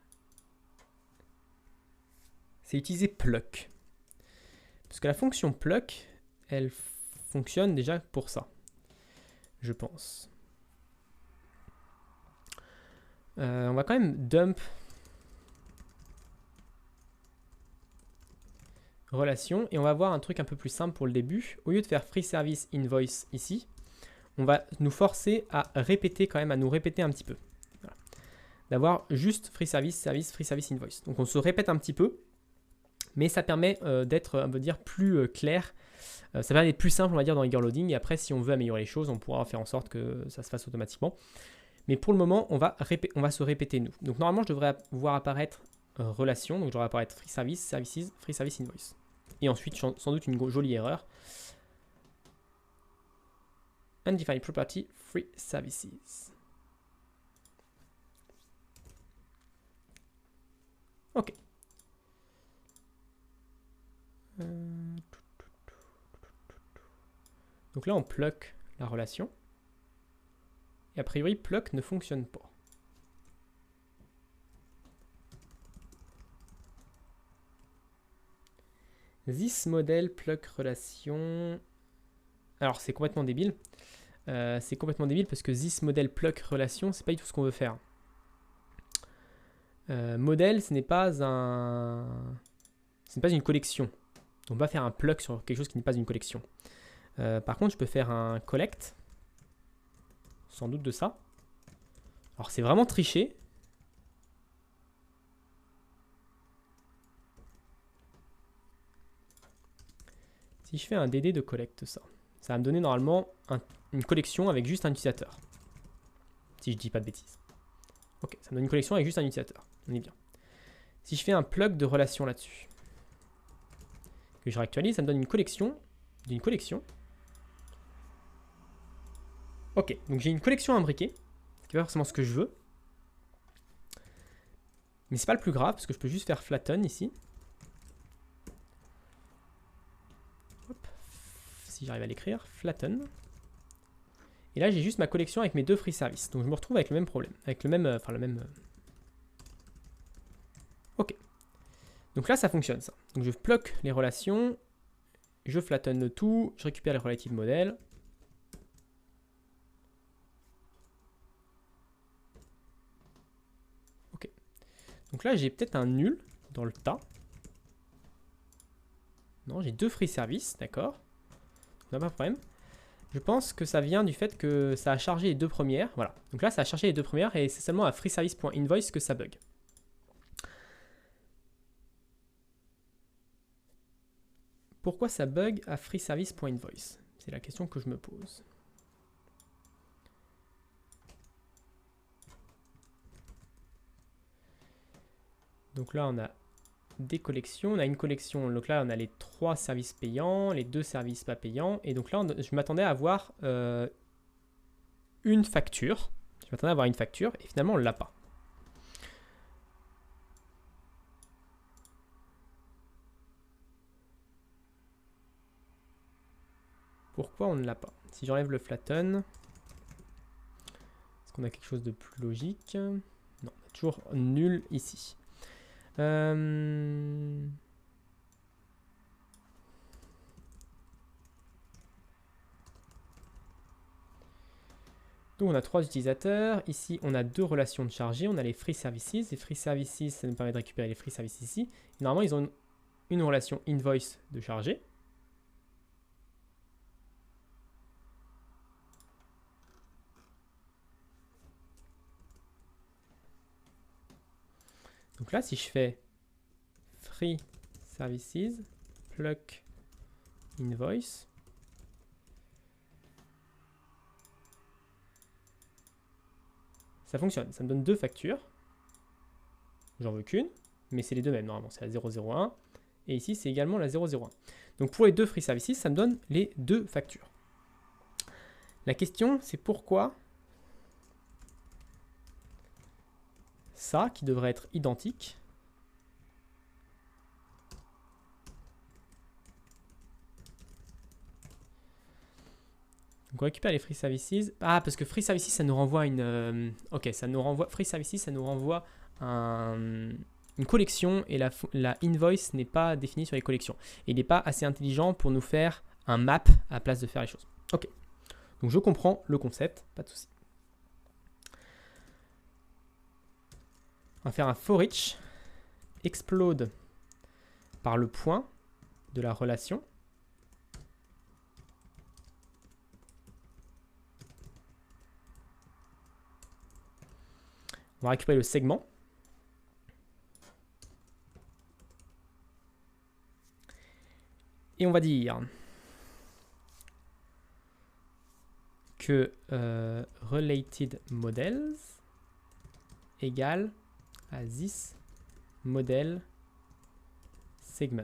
c'est utiliser pluck. Parce que la fonction pluck, elle fonctionne déjà pour ça, je pense. On va quand même dump relation et on va voir un truc un peu plus simple pour le début. Au lieu de faire free service invoice ici, on va nous forcer à répéter quand même, à nous répéter un petit peu. Voilà. D'avoir juste free service invoice. Donc on se répète un petit peu, mais ça permet d'être, on va dire, plus clair. Ça va être plus simple, on va dire, dans eager loading. Et après, si on veut améliorer les choses, on pourra faire en sorte que ça se fasse automatiquement. Mais pour le moment, on va se répéter nous. Donc normalement, je devrais voir apparaître relation. Donc je devrais apparaître free service, services, free service invoice. Et ensuite, sans doute une jolie erreur. Undefined property, free services. Ok. Donc là, on pluck la relation. Et a priori, pluck ne fonctionne pas. This model pluck relation. Alors c'est complètement débile. C'est complètement débile parce que this model pluck relation, c'est pas du tout ce qu'on veut faire. Modèle, ce n'est pas une collection. On va faire un pluck sur quelque chose qui n'est pas une collection. Par contre, je peux faire un collect. Sans doute de ça. Alors c'est vraiment triché. Si je fais un DD de collect, ça va me donner normalement une collection avec juste un utilisateur. Si je dis pas de bêtises. Ok, ça me donne une collection avec juste un utilisateur. On est bien. Si je fais un plug de relation là-dessus, que je réactualise, ça me donne une collection d'une collection. Ok, donc j'ai une collection imbriquée, ce qui n'est pas forcément ce que je veux. Mais c'est pas le plus grave, parce que je peux juste faire flatten ici. Hop. Si j'arrive à l'écrire, flatten. Et là, j'ai juste ma collection avec mes deux free services. Donc je me retrouve avec le même problème. Avec le même... Ok. Donc là, ça fonctionne, ça. Donc je bloque les relations. Je flatten le tout. Je récupère les relative modèles. Ok. Donc là, j'ai peut-être un nul dans le tas. Non, j'ai deux free services, d'accord. On n'a pas de problème. Je pense que ça vient du fait que ça a chargé les deux premières. Voilà. Donc là, ça a chargé les deux premières et c'est seulement à freeservice.invoice que ça bug. Pourquoi ça bug à freeservice.invoice? C'est la question que je me pose. Donc là, on a des collections. On a une collection. Donc là, on a les 3 services payants, les 2 services pas payants. Et donc là, je m'attendais à avoir une facture. Je m'attendais à avoir une facture et finalement, on ne l'a pas. Pourquoi on ne l'a pas? Si j'enlève le flatten, est-ce qu'on a quelque chose de plus logique? Non, on a toujours nul ici. Donc on a 3 utilisateurs. Ici, on a 2 relations de chargés. On a les free services. Les free services, ça nous permet de récupérer les free services ici. Et normalement, ils ont une relation invoice de chargé. Donc là, si je fais free services, pluck invoice, ça fonctionne. Ça me donne 2 factures. J'en veux qu'une, mais c'est les deux mêmes normalement. C'est la 001 et ici, c'est également la 001. Donc pour les 2 free services, ça me donne les 2 factures. La question, c'est pourquoi ça, qui devrait être identique, donc on récupère les free services. Ah, parce que free services, ça nous renvoie une... ok, ça nous renvoie... Free services, ça nous renvoie une collection et la invoice n'est pas définie sur les collections. Et il n'est pas assez intelligent pour nous faire un map à la place de faire les choses. Ok, donc je comprends le concept, pas de souci. On va faire un for each explode par le point de la relation. On va récupérer le segment. Et on va dire que related models égale à this model segment.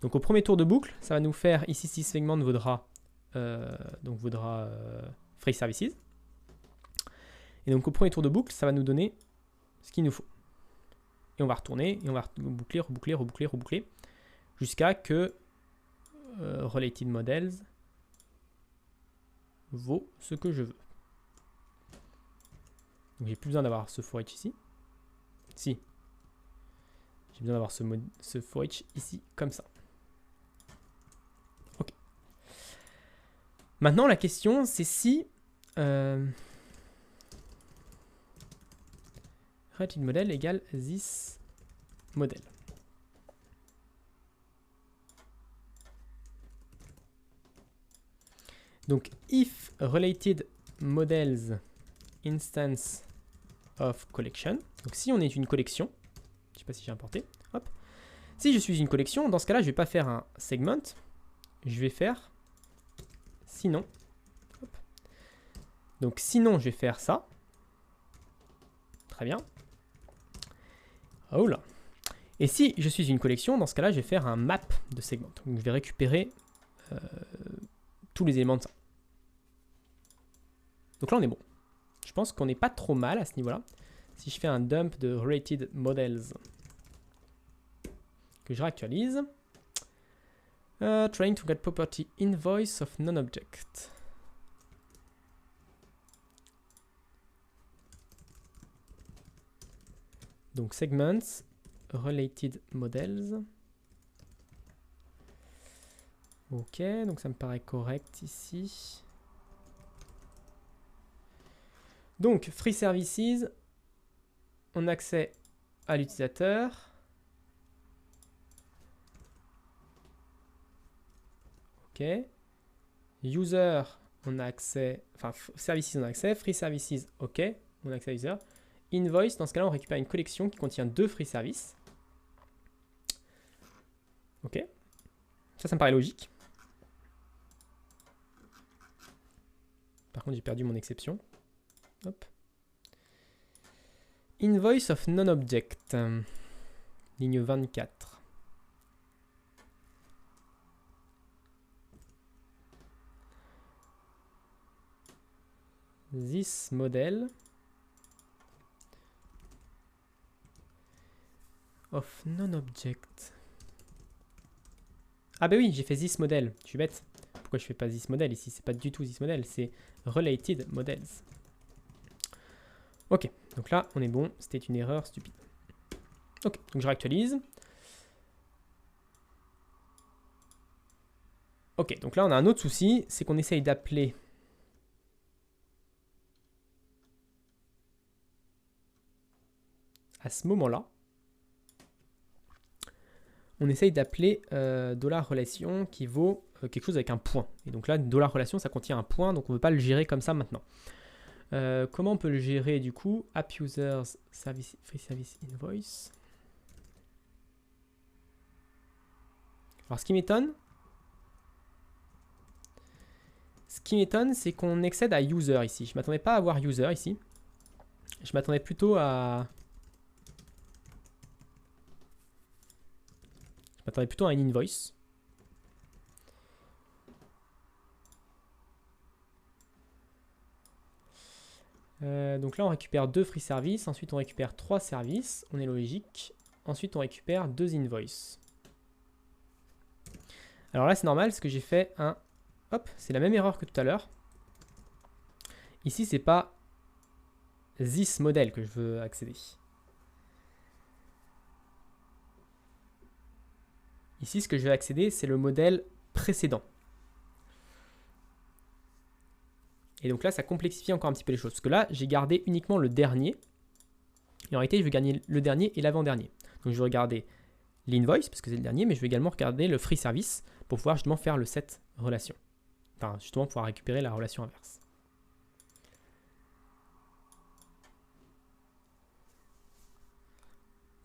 Donc au premier tour de boucle, ça va nous faire ici si segment vaudra free services. Et donc au premier tour de boucle, ça va nous donner ce qu'il nous faut. Et on va retourner et on va boucler, reboucler, reboucler, reboucler jusqu'à que related models vaut ce que je veux. Donc j'ai plus besoin d'avoir ce for each ici. Si. J'ai besoin d'avoir ce for each ici, comme ça. Ok. Maintenant, la question, c'est si related model égale this model. Donc, if related models instance of collection. Donc, si on est une collection, je ne sais pas si j'ai importé. Hop. Si je suis une collection, dans ce cas-là, je ne vais pas faire un segment. Je vais faire sinon. Hop. Donc, sinon, je vais faire ça. Très bien. Oh là. Et si je suis une collection, dans ce cas-là, je vais faire un map de segment. Donc, je vais récupérer tous les éléments de ça. Donc là, on est bon. Je pense qu'on n'est pas trop mal à ce niveau-là. Si je fais un dump de related models, que je réactualise. Trying to get property invoice of non-object. Donc segments, related models. Ok, donc ça me paraît correct ici. Donc free services, on a accès à l'utilisateur. Ok. User, on a accès, enfin services, on a accès. Free services, ok, on a accès à user. Invoice, dans ce cas-là, on récupère une collection qui contient 2 free services. Ok. Ça me paraît logique. Par contre, j'ai perdu mon exception. Hop. Invoice of non-object. Ligne 24. This model of non-object. Ah bah oui, j'ai fait this model. Je suis bête. Pourquoi je fais pas this model ici? C'est pas du tout this model, c'est related models. Ok, donc là, on est bon. C'était une erreur stupide. Ok, donc je réactualise. Ok, donc là, on a un autre souci, c'est qu'on essaye d'appeler à ce moment-là, on essaye d'appeler $relation qui vaut quelque chose avec un point. Et donc là, $relation, ça contient un point, donc on ne veut pas le gérer comme ça maintenant. Comment on peut le gérer du coup? App users service, free service invoice. Alors ce qui m'étonne, c'est qu'on accède à user ici. Je ne m'attendais pas à avoir user ici. Je m'attendais plutôt à... un invoice. Donc là, on récupère 2 free services. Ensuite, on récupère 3 services. On est logique. Ensuite, on récupère 2 invoices. Alors là, c'est normal parce que j'ai fait un... Hop, c'est la même erreur que tout à l'heure. Ici, c'est pas this model que je veux accéder. Ici, ce que je vais accéder, c'est le modèle précédent. Et donc là, ça complexifie encore un petit peu les choses. Parce que là, j'ai gardé uniquement le dernier. Et en réalité, je vais gagner le dernier et l'avant-dernier. Donc je vais regarder l'invoice, parce que c'est le dernier, mais je vais également regarder le free service pour pouvoir justement faire le set relation. Enfin, justement, pouvoir récupérer la relation inverse.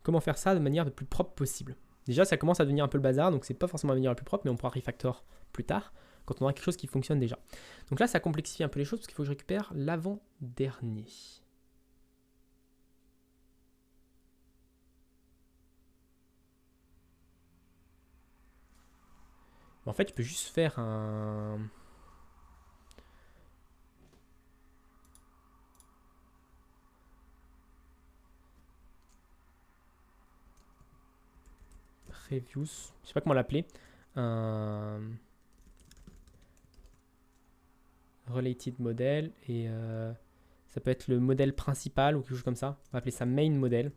Comment faire ça de manière le plus propre possible? Déjà, ça commence à devenir un peu le bazar, donc c'est pas forcément la manière la plus propre, mais on pourra refactor plus tard, quand on aura quelque chose qui fonctionne déjà. Donc là, ça complexifie un peu les choses, parce qu'il faut que je récupère l'avant-dernier. En fait, je peux juste faire un... Previews, je sais pas comment l'appeler. Un... Related model, et ça peut être le modèle principal ou quelque chose comme ça. On va appeler ça main model.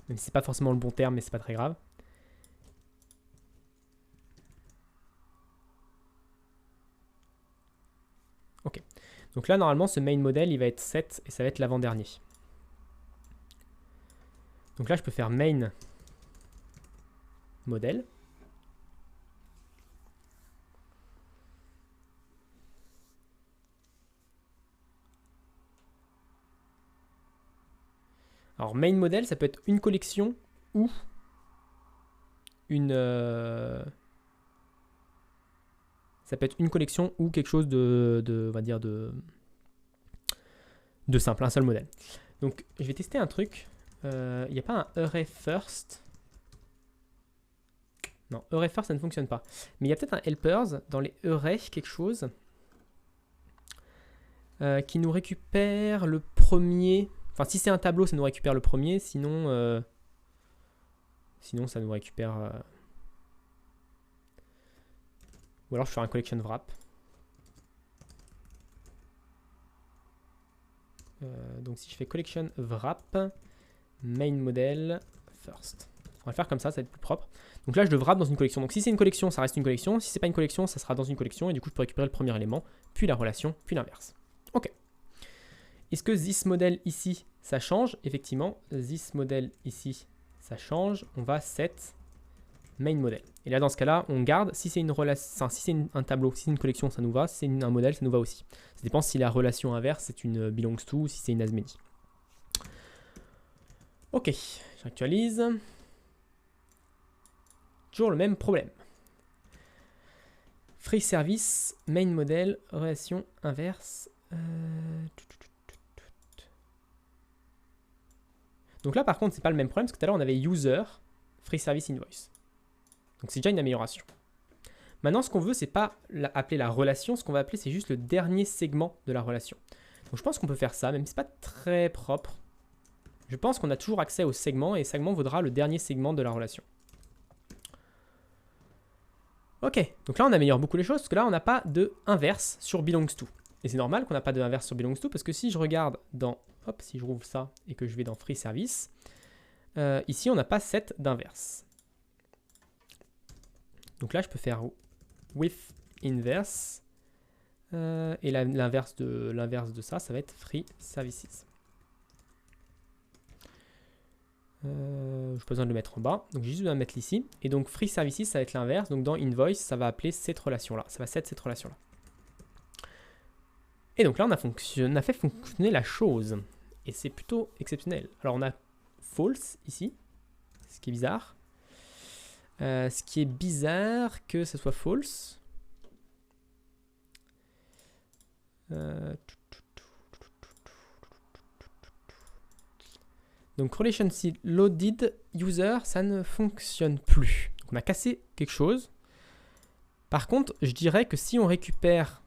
Même si c'est pas forcément le bon terme, mais c'est pas très grave. Donc là, normalement, ce main model, il va être set et ça va être l'avant-dernier. Donc là, je peux faire main model. Alors, main model, ça peut être une collection ou une... ça peut être une collection ou quelque chose on va dire de simple, un seul modèle. Donc, je vais tester un truc. Il n'y a pas un array first. Non, array first, ça ne fonctionne pas. Mais il y a peut-être un helpers dans les arrays, quelque chose, qui nous récupère le premier. Enfin, si c'est un tableau, ça nous récupère le premier. Sinon, sinon ça nous récupère... Ou alors je fais un collection wrap. Donc si je fais collection wrap, main model first. On va le faire comme ça va être plus propre. Donc là, je le wrap dans une collection. Donc si c'est une collection, ça reste une collection. Si c'est pas une collection, ça sera dans une collection. Et du coup, je peux récupérer le premier élément, puis la relation, puis l'inverse. Ok. Est-ce que this model ici, ça change? Effectivement, this model ici, ça change. On va set main model. Et là, dans ce cas-là, on garde. Si c'est une relation, si c'est un tableau, si c'est une collection, ça nous va. Si c'est un modèle, ça nous va aussi. Ça dépend si la relation inverse, c'est une belongs to ou si c'est une as many. Ok, j'actualise. Toujours le même problème. Free service, main model, relation inverse. Donc là, par contre, c'est pas le même problème parce que tout à l'heure, on avait user, free service invoice. Donc c'est déjà une amélioration. Maintenant, ce qu'on veut, c'est pas appeler la relation. Ce qu'on va appeler, c'est juste le dernier segment de la relation. Donc je pense qu'on peut faire ça, même si c'est pas très propre. Je pense qu'on a toujours accès au segment et segment vaudra le dernier segment de la relation. Ok, donc là on améliore beaucoup les choses parce que là on n'a pas de inverse sur belongs to. Et c'est normal qu'on n'a pas de inverse sur belongs to parce que si je regarde dans, hop, si je rouvre ça et que je vais dans free service, ici on n'a pas set d'inverse. Donc là je peux faire with inverse et l'inverse de ça, ça va être free services. Je n'ai pas besoin de le mettre en bas, donc j'ai juste besoin de mettre ici. Et donc free services, ça va être l'inverse. Donc dans invoice, ça va appeler cette relation-là. Ça va set cette relation-là. Et donc là, on a fait fonctionner la chose. Et c'est plutôt exceptionnel. Alors on a false ici, ce qui est bizarre. Ce qui est bizarre que ce soit false. Donc relation loaded user, ça ne fonctionne plus. Donc on a cassé quelque chose. Par contre, je dirais que si on récupère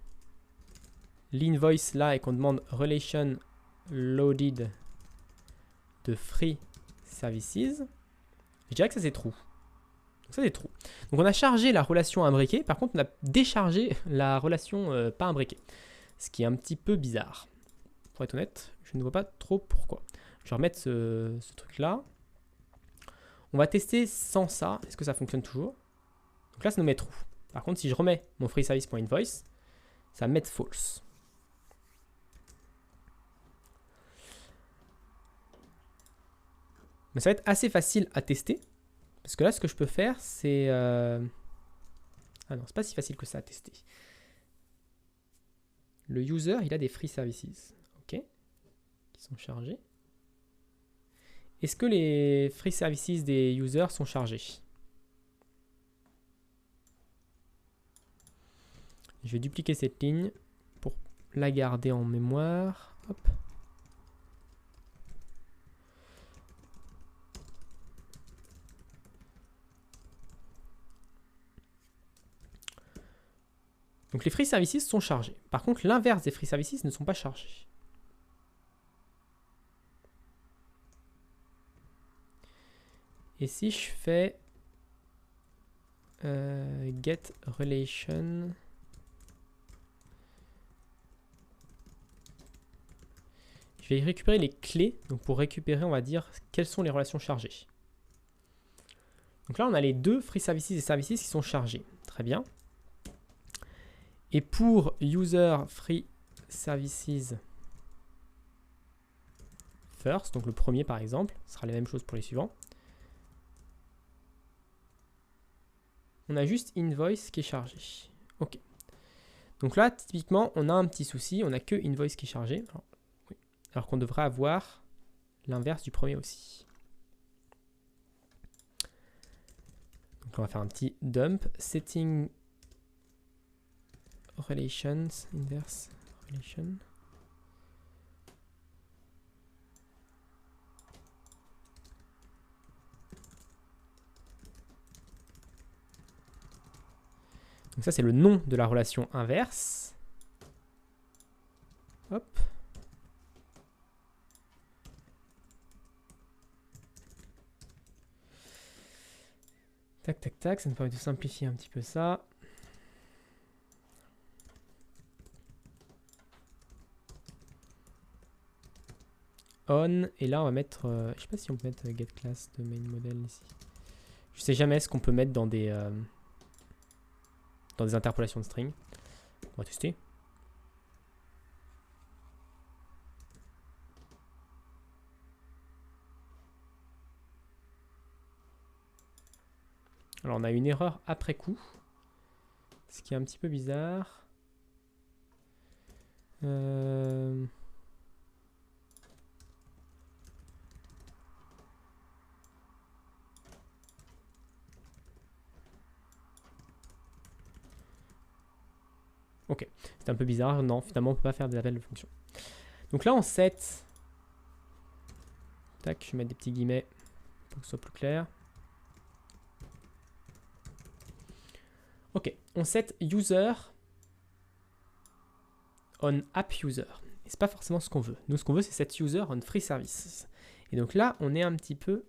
l'invoice là et qu'on demande relation loaded de free services, je dirais que ça c'est true. Donc ça c'est true. Donc on a chargé la relation imbriquée, par contre on a déchargé la relation pas imbriquée. Ce qui est un petit peu bizarre. Pour être honnête, je ne vois pas trop pourquoi. Je vais remettre ce truc là. On va tester sans ça. Est-ce que ça fonctionne toujours? Donc là, ça nous met true. Par contre, si je remets mon free service.invoice, ça va me mettre false. Mais ça va être assez facile à tester. Parce que là, ce que je peux faire, c'est... Ah non, c'est pas si facile que ça à tester. Le user, il a des free services. OK. Qui sont chargés. Est-ce que les free services des users sont chargés? Je vais dupliquer cette ligne pour la garder en mémoire. Hop. Donc les free services sont chargés. Par contre, l'inverse des free services ne sont pas chargés. Et si je fais get relation, je vais récupérer les clés, donc pour récupérer, on va dire, quelles sont les relations chargées. Donc là, on a les deux free services et services qui sont chargés. Très bien. Et pour user free services first, donc le premier par exemple, ce sera la même chose pour les suivants. On a juste invoice qui est chargé. Ok. Donc là, typiquement, on a un petit souci, on n'a que invoice qui est chargé. Alors qu'on devrait avoir l'inverse du premier aussi. Donc on va faire un petit dump, setting relations, inverse relation. Donc ça, c'est le nom de la relation inverse. Hop. Tac, tac, tac. Ça nous permet de simplifier un petit peu ça. On. Et là, on va mettre... je sais pas si on peut mettre get class de main model ici. Je sais jamais ce qu'on peut mettre dans des interpolations de string. On va tester. Alors on a une erreur après coup, ce qui est un petit peu bizarre. Ok, c'est un peu bizarre. Non, finalement on peut pas faire des appels de fonction. Donc là on set. Tac, je vais mettre des petits guillemets pour que ce soit plus clair. Ok, on set user on app user. Et c'est pas forcément ce qu'on veut. Nous, ce qu'on veut, c'est set user on free services. Et donc là, on est un petit peu,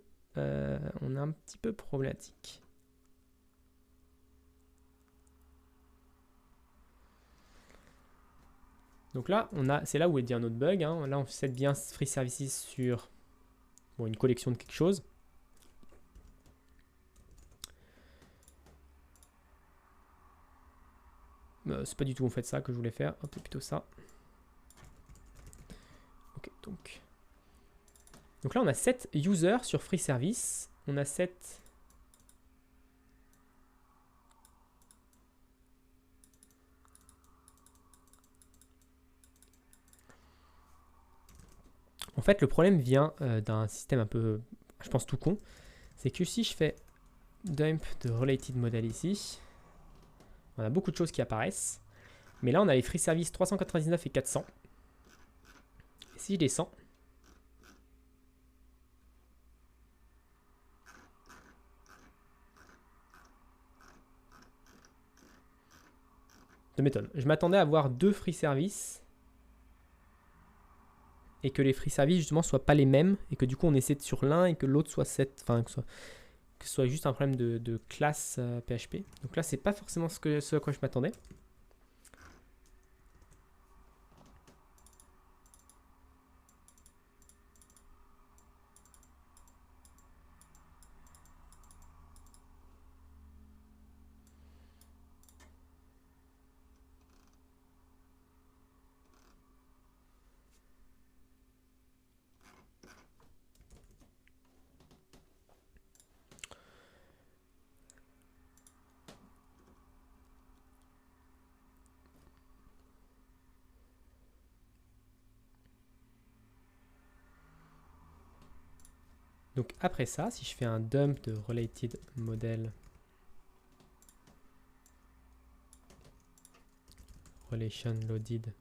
problématique. Donc là, c'est là où est dit un autre bug. Hein. Là, on set bien free services sur une collection de quelque chose. C'est pas du tout en fait ça que je voulais faire. C'est plutôt ça. Ok, donc là, on a set user sur free service. On a set en fait, le problème vient d'un système un peu, je pense, tout con. C'est que si je fais dump de related model ici, on a beaucoup de choses qui apparaissent. Mais là, on a les free services 399 et 400. Et si je descends, ça m'étonne. Je m'attendais à avoir 2 free services et que les free services justement soient pas les mêmes et que du coup on essaie sur l'un et que l'autre soit 7, enfin que ce soit juste un problème de classe PHP. Donc là, c'est pas forcément ce à quoi je m'attendais. Donc après ça, si je fais un dump de related model relation loaded,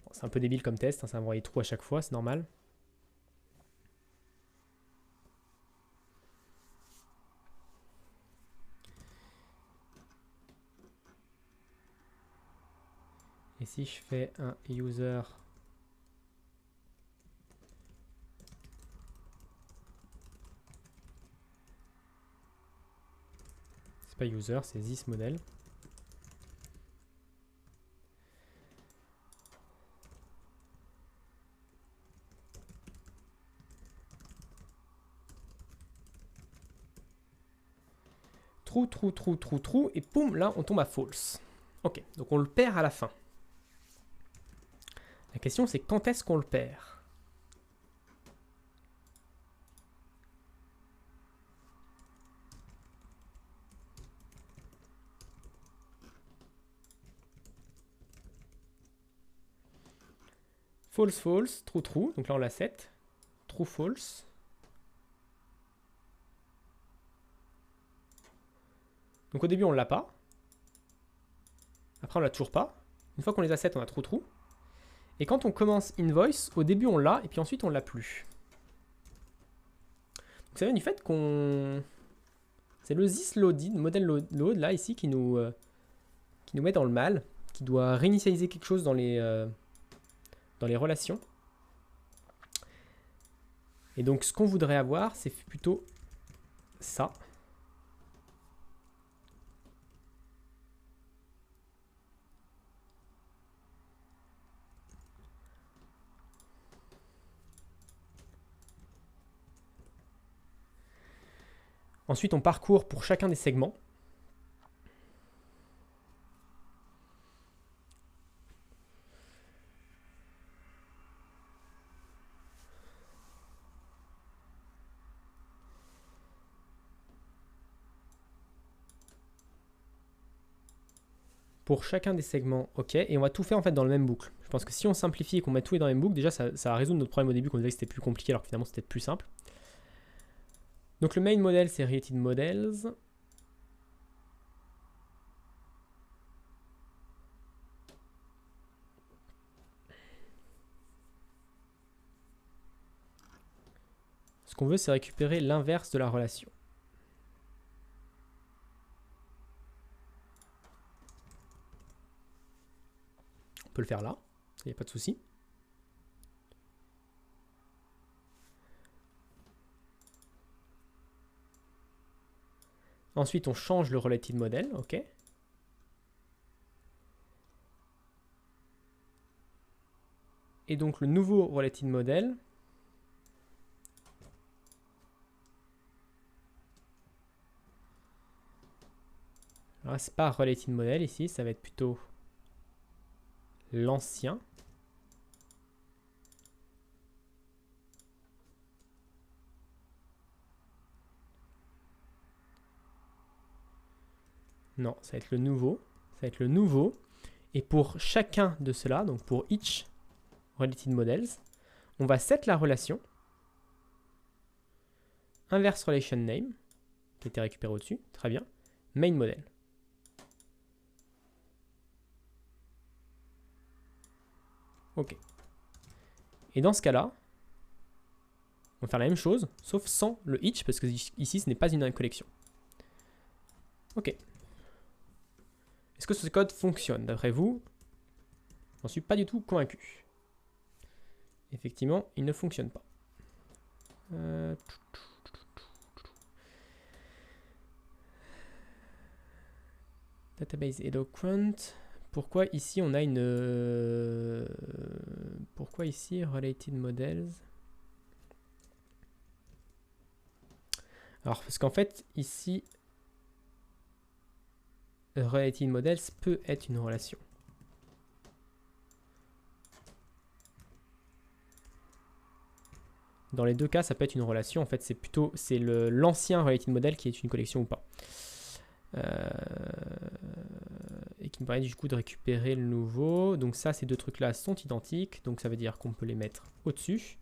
bon, c'est un peu débile comme test, hein, ça va envoyer trou à chaque fois, c'est normal. Et si je fais un user pas user, c'est this model. Trou, et poum, là on tombe à false. Ok, donc on le perd à la fin. La question c'est quand est-ce qu'on le perd? False, false, true, true. Donc là on l'a 7. True, false. Donc au début on l'a pas. Après on l'a toujours pas. Une fois qu'on les a 7, on a true, true. Et quand on commence invoice, au début on l'a et puis ensuite on l'a plus. Donc ça vient du fait qu'on... C'est le this loaded, modèle load là ici qui nous met dans le mal, qui doit réinitialiser quelque chose dans les relations. Et donc ce qu'on voudrait avoir, c'est plutôt ça. Ensuite, on parcourt pour chacun des segments. Pour chacun des segments, ok. Et on va tout faire en fait dans le même boucle. Je pense que si on simplifie et qu'on met tout dans la même boucle, déjà ça va résoudre notre problème au début qu'on disait que c'était plus compliqué alors que finalement c'était plus simple. Donc le main model c'est Related Models. Ce qu'on veut c'est récupérer l'inverse de la relation. On peut le faire là, il n'y a pas de souci. Ensuite, on change le related model, ok. Et donc le nouveau related model, alors c'est pas related model ici, ça va être plutôt l'ancien. Non, ça va être le nouveau. Ça va être le nouveau. Et pour chacun de ceux-là, donc pour each related models, on va set la relation inverse relation name, qui a été récupéré au-dessus, très bien, main model. Ok. Et dans ce cas-là, on va faire la même chose, sauf sans le each, parce que ici, ce n'est pas une collection. Ok. Est-ce que ce code fonctionne d'après vous? J'en suis pas du tout convaincu. Effectivement, il ne fonctionne pas. Database eloquent. Pourquoi ici on a une... Pourquoi ici related models? Alors parce qu'en fait ici related models peut être une relation. Dans les deux cas, ça peut être une relation. En fait, c'est plutôt l'ancien related model qui est une collection ou pas. Et qui me permet du coup de récupérer le nouveau. Donc ça, ces deux trucs-là sont identiques. Donc ça veut dire qu'on peut les mettre au-dessus.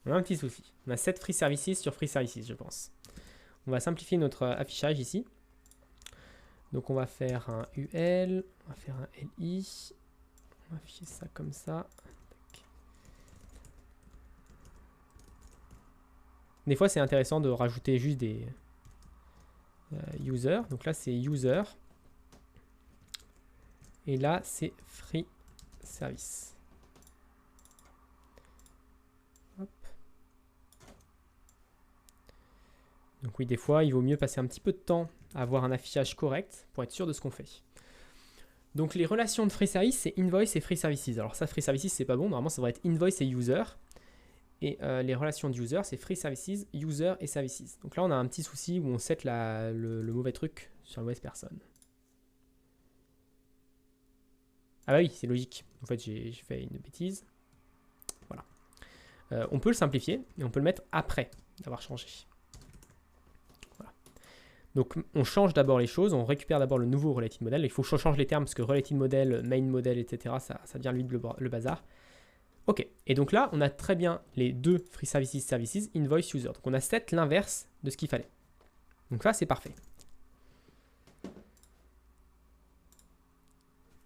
On a un petit souci. On a 7 free services sur free services, je pense. On va simplifier notre affichage ici. Donc on va faire un UL, on va faire un LI. On va afficher ça comme ça. Des fois, c'est intéressant de rajouter juste des users. Donc là, c'est user. Et là, c'est free service. Hop. Donc oui, des fois, il vaut mieux passer un petit peu de temps à avoir un affichage correct pour être sûr de ce qu'on fait. Donc les relations de free service, c'est invoice et free services. Alors ça, free services, c'est pas bon. Normalement, ça devrait être invoice et user. Et les relations de user, c'est free services, user et services. Donc là, on a un petit souci où on set le mauvais truc sur la mauvaise personne. Ah bah oui, c'est logique. En fait, j'ai fait une bêtise. Voilà. On peut le simplifier et on peut le mettre après d'avoir changé. Voilà. Donc on change d'abord les choses, on récupère d'abord le nouveau related model. Il faut que je change les termes parce que related model, main model, etc. Ça devient vite le bazar. Ok, et donc là, on a très bien les deux free services, invoice, user. Donc on a set l'inverse de ce qu'il fallait. Donc ça, c'est parfait.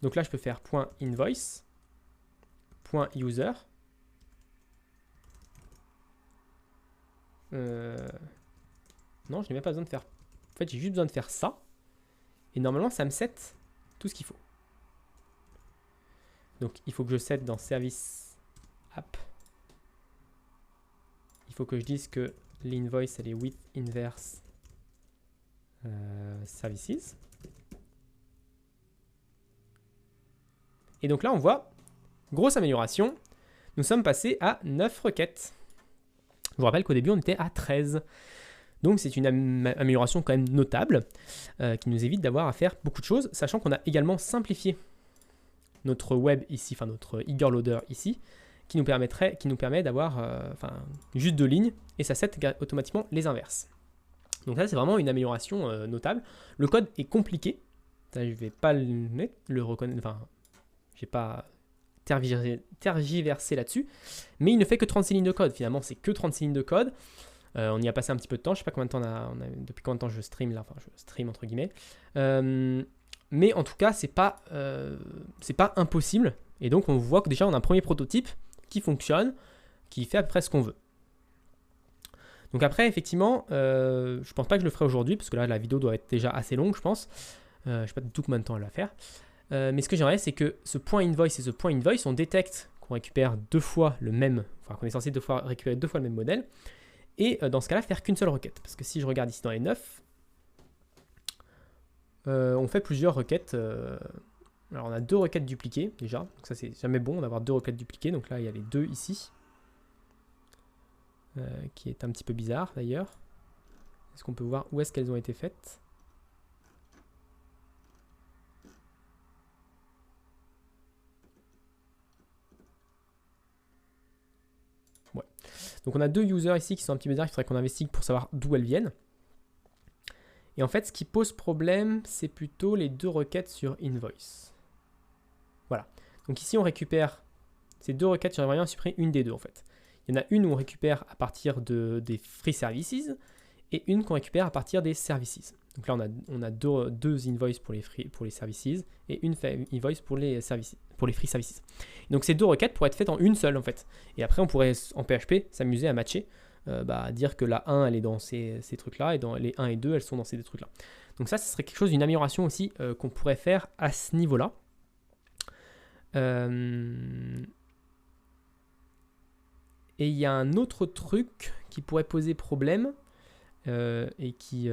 Donc là, je peux faire .invoice, .user. Non, je n'ai même pas besoin de faire... En fait, j'ai juste besoin de faire ça. Et normalement, ça me set tout ce qu'il faut. Donc, il faut que je set dans service app. Il faut que je dise que l'invoice, elle est with inverse services. Et donc là, on voit, grosse amélioration. Nous sommes passés à 9 requêtes. Je vous rappelle qu'au début, on était à 13. Donc c'est une amélioration quand même notable qui nous évite d'avoir à faire beaucoup de choses, sachant qu'on a également simplifié notre web ici, enfin notre eager loader ici, qui nous permet d'avoir juste 2 lignes et ça set automatiquement les inverses. Donc ça, c'est vraiment une amélioration notable. Le code est compliqué. Ça, je ne vais pas le reconnaître, enfin, je n'ai pas tergiversé là-dessus, mais il ne fait que 36 lignes de code. Finalement, c'est que 36 lignes de code. On y a passé un petit peu de temps. Je ne sais pas combien de temps depuis combien de temps je stream là, enfin je stream entre guillemets. Mais en tout cas, c'est pas impossible. Et donc on voit que déjà on a un premier prototype qui fonctionne, qui fait à peu près ce qu'on veut. Donc après, effectivement, je pense pas que je le ferai aujourd'hui, parce que là, la vidéo doit être déjà assez longue, je pense. Je sais pas du tout combien de temps elle va faire. Mais ce que j'aimerais, c'est que ce point invoice et ce point invoice, on détecte qu'on récupère deux fois le même, enfin qu'on est censé récupérer deux fois le même modèle. Et dans ce cas-là, faire qu'une seule requête. Parce que si je regarde ici dans les 9, on fait plusieurs requêtes. Alors on a 2 requêtes dupliquées déjà. Donc ça, c'est jamais bon d'avoir 2 requêtes dupliquées. Donc là, il y a les 2 ici. Qui est un petit peu bizarre d'ailleurs. Est-ce qu'on peut voir où est-ce qu'elles ont été faites? Ouais. Donc on a 2 users ici qui sont un petit peu bizarres, il faudrait qu'on investigue pour savoir d'où elles viennent. Et en fait, ce qui pose problème, c'est plutôt les 2 requêtes sur invoice. Voilà. Donc ici, on récupère ces 2 requêtes, j'aimerais bien supprimer une des 2 en fait. Il y en a une où on récupère à partir des free services et une qu'on récupère à partir des services. Donc là, on a deux invoices pour les services et une invoice pour les free services. Et donc ces 2 requêtes pourraient être faites en une seule en fait. Et après, on pourrait en PHP s'amuser à matcher, dire que la 1 elle est dans ces trucs-là et dans les 1 et 2 elles sont dans ces 2 trucs-là. Donc ça, ce serait quelque chose d'une amélioration aussi qu'on pourrait faire à ce niveau-là. Et il y a un autre truc qui pourrait poser problème et qui...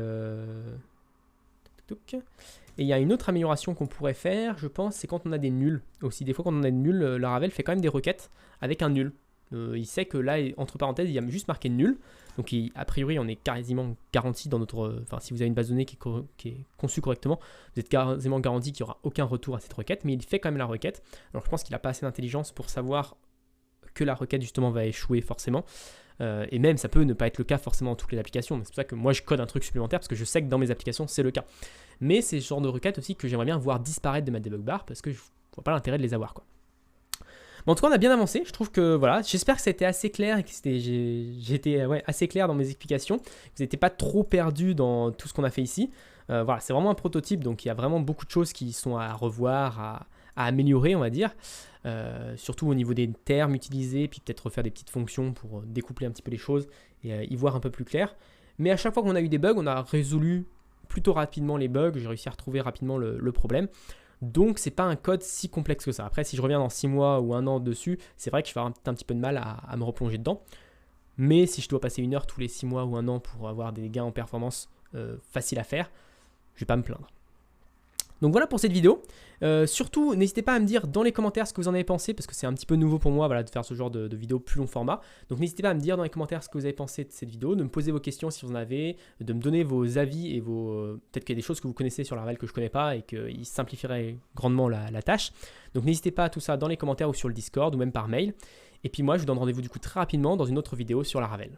Et il y a une autre amélioration qu'on pourrait faire, je pense, c'est quand on a des nuls aussi. Des fois, quand on a des nuls, Laravel fait quand même des requêtes avec un nul. Il sait que là, entre parenthèses, il y a juste marqué nul. Donc, a priori, on est quasiment garanti dans notre... Enfin, si vous avez une base de données qui est conçue correctement, vous êtes quasiment garanti qu'il n'y aura aucun retour à cette requête, mais il fait quand même la requête. Alors, je pense qu'il n'a pas assez d'intelligence pour savoir que la requête, justement, va échouer forcément. Et même, ça peut ne pas être le cas forcément dans toutes les applications. C'est pour ça que moi, je code un truc supplémentaire, parce que je sais que dans mes applications, c'est le cas. Mais c'est ce genre de requêtes aussi que j'aimerais bien voir disparaître de ma debug bar, parce que je ne vois pas l'intérêt de les avoir, quoi. Mais en tout cas, on a bien avancé. Je trouve que voilà, j'espère que ça a été assez clair et que j'étais assez clair dans mes explications. Vous n'étiez pas trop perdu dans tout ce qu'on a fait ici. Voilà, c'est vraiment un prototype, donc il y a vraiment beaucoup de choses qui sont à revoir, à améliorer, on va dire. Surtout au niveau des termes utilisés, puis peut-être refaire des petites fonctions pour découpler un petit peu les choses et y voir un peu plus clair. Mais à chaque fois qu'on a eu des bugs, on a résolu plutôt rapidement les bugs. J'ai réussi à retrouver rapidement le problème. Donc, c'est pas un code si complexe que ça. Après, si je reviens dans 6 mois ou 1 an dessus, c'est vrai que je vais avoir un petit peu de mal à me replonger dedans. Mais si je dois passer 1 heure tous les 6 mois ou 1 an pour avoir des gains en performance faciles à faire, je vais pas me plaindre. Donc voilà pour cette vidéo. Surtout, n'hésitez pas à me dire dans les commentaires ce que vous en avez pensé, parce que c'est un petit peu nouveau pour moi voilà, de faire ce genre de vidéo plus long format. Donc n'hésitez pas à me dire dans les commentaires ce que vous avez pensé de cette vidéo, de me poser vos questions si vous en avez, de me donner vos avis et vos... peut-être qu'il y a des choses que vous connaissez sur Laravel que je ne connais pas et qu'il simplifierait grandement la tâche. Donc n'hésitez pas à tout ça dans les commentaires ou sur le Discord ou même par mail. Et puis moi, je vous donne rendez-vous du coup très rapidement dans une autre vidéo sur Laravel.